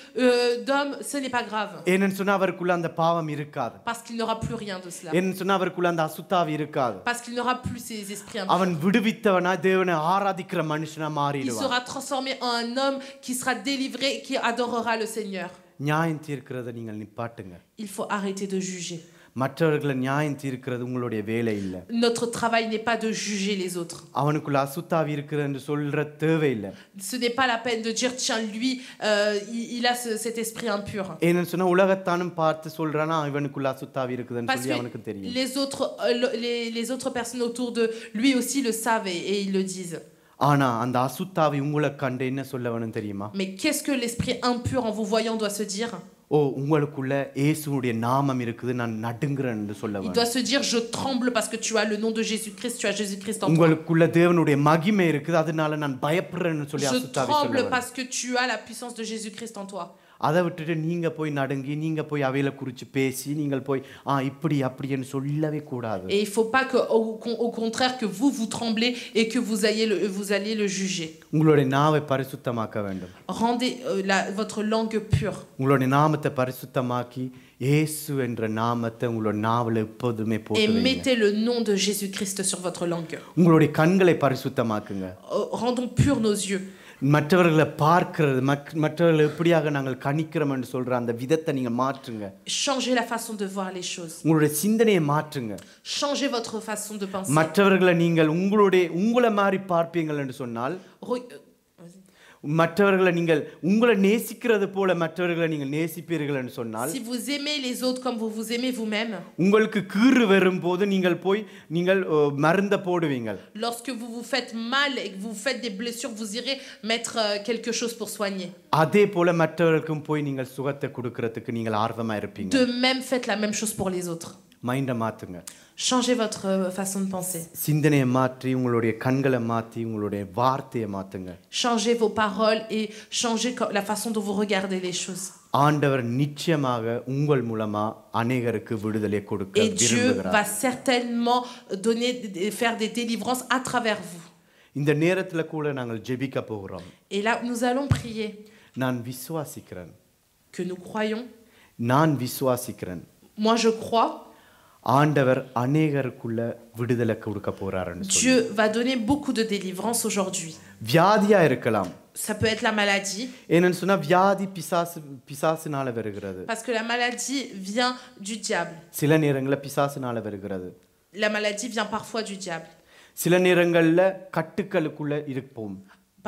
d'homme, ce n'est pas grave. ஏன்னு சொன்னா அவருக்குள்ள அந்த பாவம் இருக்காது. Parce qu'il n'aura plus rien de cela. ஏன்னு சொன்னா அவருக்குள்ள அந்த அசுத்தாவி இருக்காது. Parce qu'il n'aura plus ces esprits impurs. அவன் விடுவித்தவனா தேவனை ஆராதிக்கிற மனுஷனா Il மாறிடுவான். sera transformé en un homme qui sera délivré et qui adorera le Seigneur. நியாயம் தீர்க்கிறத நீங்கள் நிப்பாட்டுங்க. Il faut arrêter de juger. மற்றவர்களை நியாயம் தீர்க்கிறது உங்களுடைய வேலை இல்ல. Notre travail n'est pas de juger les autres. அவனுக்குள்ள அசுத்தாவி இருக்குன்னு சொல்ற தேவை இல்ல. Ce n'est pas la peine de dire tiens lui il a cet esprit impur. ஏன்னு சொன்னா உலகத்தானும் பார்த்து சொல்றானா இவனுக்குள்ள அசுத்தாவி இருக்குதுன்னு Parce சொல்லி que அவனுக்கு தெரியும். les autres personnes autour de lui aussi le savent et ils le disent. ஆனா அந்த அசுத்தாவி உங்களை கண்டு என்ன சொல்லவனும் தெரியுமா? Mais qu'est-ce que l'esprit impur en vous voyant doit se dire? ஓ உங்களுக்குள்ள இயேசுவுடைய நாமம் இருக்குது நான் நடுங்குறேன்னு சொல்லவன். Il doit se dire je tremble parce que tu as le nom de Jésus-Christ, tu as Jésus-Christ en toi. உங்களுக்குள்ள தேவனுடைய மகிமை இருக்குது அதனால நான் பயப்படுறேன்னு சொல்லி Je அசுத்தாவி tremble சொல்லவன். parce que tu as la puissance de Jésus-Christ en toi. அதை விட்டுட்டு நீங்க போய் நடுங்கி நீங்க போய் அவையில குறிச்சு பேசி நீங்கள் போய் இப்படி அப்படின்னு சொல்லவே கூடாது. Et il faut pas que au contraire que vous tremblez et que vous alliez le juger. உங்களுடைய நாவை பரிசுத்தமாக்க வேண்டும். Rendez votre langue pure. உங்களுடைய நாமத்தை பரிசுத்தமாக்கி இயேசு என்ற நாமத்தை உங்களுடைய நாவல எப்போதுமே Et போடுங்க. mettez le nom de Jésus-Christ sur votre langue. உங்களுடைய கண்களை பரிசுத்தமாக்குங்க. Rendons purs nos yeux. மற்றவர்களை பார்க்கிறது மற்றவர்களை எப்படியாக நாங்கள் கணிக்கிறோம் என்று சொல்ற அந்த விதத்தை நீங்க மாற்றுங்க. Changez la façon de voir les choses. உங்களுடைய சிந்தனையை மாற்றுங்க. Changez votre façon de penser. மற்றவர்களை நீங்கள் உங்களை மாதிரி பார்ப்பீங்கள் என்று சொன்னால் மற்றவர்களை நீங்கள் உங்களை நேசிக்கிறது போல மற்றவர்களை நீங்கள் நேசிப்பீர்கள் என்று சொன்னால் si vous aimez les autres comme vous vous aimez vous-même உங்களுக்கு கீறு வரும்போது நீங்கள் மருந்து போடுவீங்க. lorsque vous vous faites mal et que vous faites des blessures vous irez mettre quelque chose pour soigner. அதே போல மற்றவர்களுக்கும் போய் நீங்கள் சுகத்தை கொடுக்கிறதுக்கு நீங்கள் ஆர்வமா இருப்பீங்க. De même faites la même chose pour les autres. மைண்டை மாத்துங்க. Changez votre façon de penser. சிந்தனையை மாற்றி உங்களுடைய கண்களை மாற்றி உங்களுடைய வார்த்தையை மாத்துங்க. Changez vos paroles et changez la façon dont vous regardez les choses. ஆண்டவர் நிச்சயமாக உங்கள் மூலமா அநேகருக்கு விடுதலை கொடுக்க Et Dieu விரும்புகிறார். va certainement faire des délivrances à travers vous. இந்த நேரத்துல கூட நாங்கள் ஜெபிக்க போகிறோம். Et là nous allons prier. நான் விசுவாசிக்கிறேன். Que nous croyons. நான் விசுவாசிக்கிறேன். Moi je crois. ஆண்டவர் அநேகருக்குள்ள விடுதலை கொடுக்க போறாருன்னு சொல்லி. Dieu va donner beaucoup de délivrance aujourd'hui. வியாதியா இருக்கலாம். Ça peut être la maladie. ஏன்னு சொன்னா வியாதி பிசாசுனால வருகிறது. Parce que la maladie vient du diable. சில நேரங்கள்ல பிசாசுனால வருகிறது. La maladie vient parfois du diable. சில நேரங்கள்ல கட்டுக்களுக்குள்ள இருப்போம்.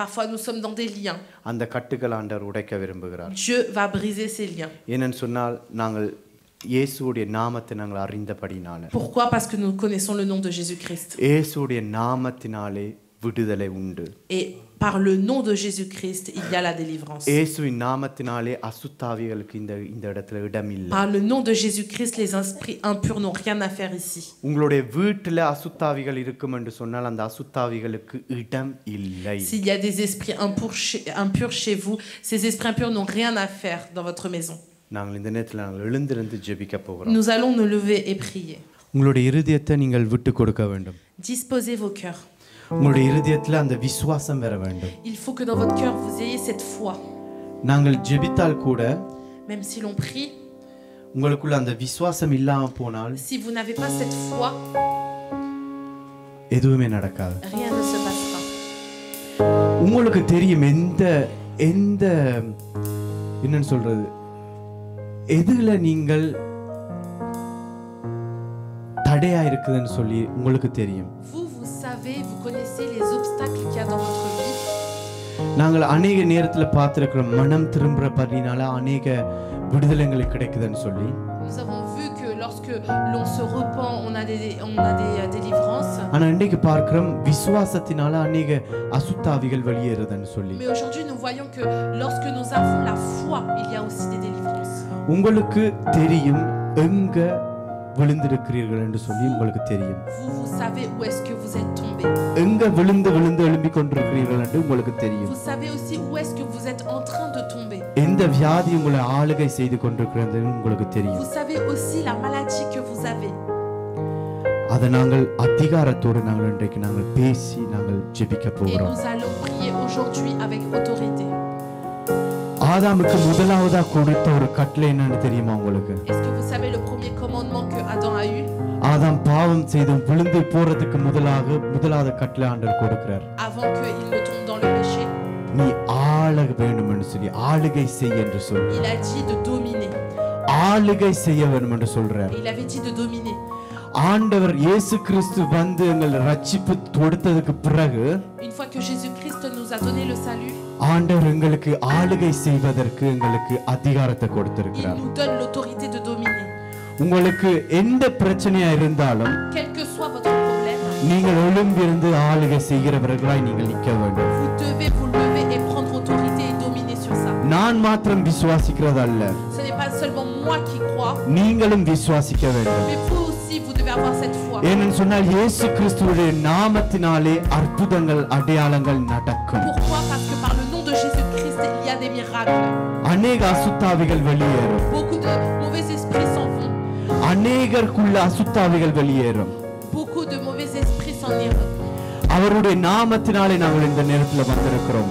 Parfois nous sommes dans des liens. அந்த கட்டுக்கள் ஆண்டவர் உடைக்க விரும்புகிறார். Dieu va briser ces liens. ஏன்னு சொன்னால் நாங்கள் இயேசுவுடைய நாமத்தை நாங்கள் அறிந்தபடினால. Pourquoi? Parce que nous connaissons le nom de Jésus-Christ. இயேசுவுடைய நாமத்தினாலே விடுதலை உண்டு. Et par le nom de Jésus-Christ, il y a la délivrance. இயேசுவின் நாமத்தினாலே அசுத்தாவிகளுக்கு இந்த இடத்துல இடம் இல்லை. Par le nom de Jésus-Christ, les esprits impurs n'ont rien à faire ici. உங்களுடைய வீட்டில அசுத்தாவிகள் இருக்கும் என்று சொன்னால் அந்த அசுத்தாவிகளுக்கு இடம் இல்லை. S'il y a des esprits impurs chez vous, ces esprits impurs n'ont rien à faire dans votre maison. நாங்கள் இந்த நேரத்தில் நாங்கள் எழுந்திருந்து ஜெபிக்க போகிறோம். Nous allons nous lever et prier. உங்களுடைய இருதயத்தை நீங்கள் விட்டு கொடுக்க வேண்டும். Disposez vos cœurs. உங்களுடைய இருதயத்தில் அந்த விசுவாசம் வர வேண்டும். Il faut que dans votre cœur vous ayez cette foi. நாங்கள் ஜெபித்தால் கூட même si l'on prie, உங்களுக்குள்ள அந்த விசுவாசம் இல்லாம போனால் si vous n'avez pas cette foi, எதுவுமே நடக்காது. rien ne se passera. உங்களுக்கு தெரியும் எந்த என்னன்னு சொல்றது எதுல நீங்கள் தடையா இருக்குதுன்னு சொல்லி உங்களுக்கு தெரியும். Vous savez, vous connaissez les obstacles qu'il y a dans votre vie. நாங்கள் அநேக நேரத்துல பார்த்திருக்கிறோம் மனம் திரும்புறபடினால அநேக விடுதலைகள் கிடைக்குதுன்னு சொல்லி. Nous avons vu que lorsque l'on se repent, on a des délivrances. ஆனா இன்னைக்கு பார்க்கிறோம் விசுவாசத்தினால அநேக அசுத்தாவிகள் வெளியேறுதுன்னு சொல்லி. Mais aujourd'hui nous voyons que lorsque nous avons la foi, il y a aussi des délivrances. உங்களுக்கு தெரியும் எங்க விழுந்திருக்கிறீர்கள் என்று சொல்லி உங்களுக்கு தெரியும். Vous savez où est-ce que vous êtes tombé. எங்க விழுந்து எழும்பிக் கொண்டிருக்கிறீர்கள் என்று உங்களுக்கு தெரியும். Vous savez aussi où est-ce que vous êtes en train de tomber. எந்த வியாதி உங்களை ஆளுகை செய்து கொண்டிருக்கிறது உங்களுக்கு தெரியும். Vous savez aussi la maladie que vous avez. அத அதை நாங்கள் அதிகாரத்தோடு நாங்கள் இன்றைக்கு நாங்கள் பேசி நாங்கள் ஜெபிக்க Et போகிறோம். nous allons prier aujourd'hui avec autorité. ஆதாமுக்கு முதலாவதா கொடுத்த ஒரு கட்டளை என்னன்னு தெரியுமா உங்களுக்கு? Est-ce que vous savez le premier commandement que Adam a eu? ஆதாம் பாவம் செய்து விழுந்து போறதுக்கு முதலாவது கட்டளை ஆண்டவர் கொடுக்கிறார். Avant qu'il ne tombe dans le péché, நீ ஆள வேண்டும் என்று சொல்லி ஆளுகை செய் என்று சொல்லி il a dit de dominer. ஆளுகை செய்ய வேண்டும் என்று சொல்றார். Et il avait dit de dominer. ஆண்டவர் இயேசு கிறிஸ்து வந்து எங்களை ரட்சிப்பு கொடுத்ததுக்கு பிறகு Une fois que Jésus-Christ nous a donné le salut, ஆண்டவர் எங்களுக்கு ஆளுகை செய்வதற்கு எங்களுக்கு அதிகாரத்தை il கொடுத்திருக்கிறார். nous donne l'autorité de dominer. உங்களுக்கு எந்த பிரச்சனையா இருந்தாலும் Quel que soit votre problème, நீங்கள் எழும்பிருந்து ஆளுகை செய்கிறவர்களாய் நீங்கள் நிற்க வேண்டும். vous devez vous lever et prendre autorité et dominer sur ça. நான் மாத்திரம் விசுவாசிக்கிறது அல்ல, Ce n'est pas seulement moi qui crois, நீங்களும் விசுவாசிக்க வேண்டும். mais vous aussi, vous devez avoir cette foi. ஏனென்று சொன்னால் இயேசு கிறிஸ்துவுடைய நாமத்தினாலே அற்புதங்கள் அடையாளங்கள் நடக்கும். Pourquoi? Parce que par le nom de Jésus-Christ, il y a des miracles. அநேக அசுத்தாவிகள் வெளியேறும். Beaucoup de mauvais esprits s'en vont. அநேகருக்குள்ள அசுத்தாவிகள் வெளியேறும். Beaucoup de mauvais esprits s'en iront. அவருடைய நாமத்தினாலே நாங்கள் இந்த நேரத்தில் வந்திருக்கிறோம்.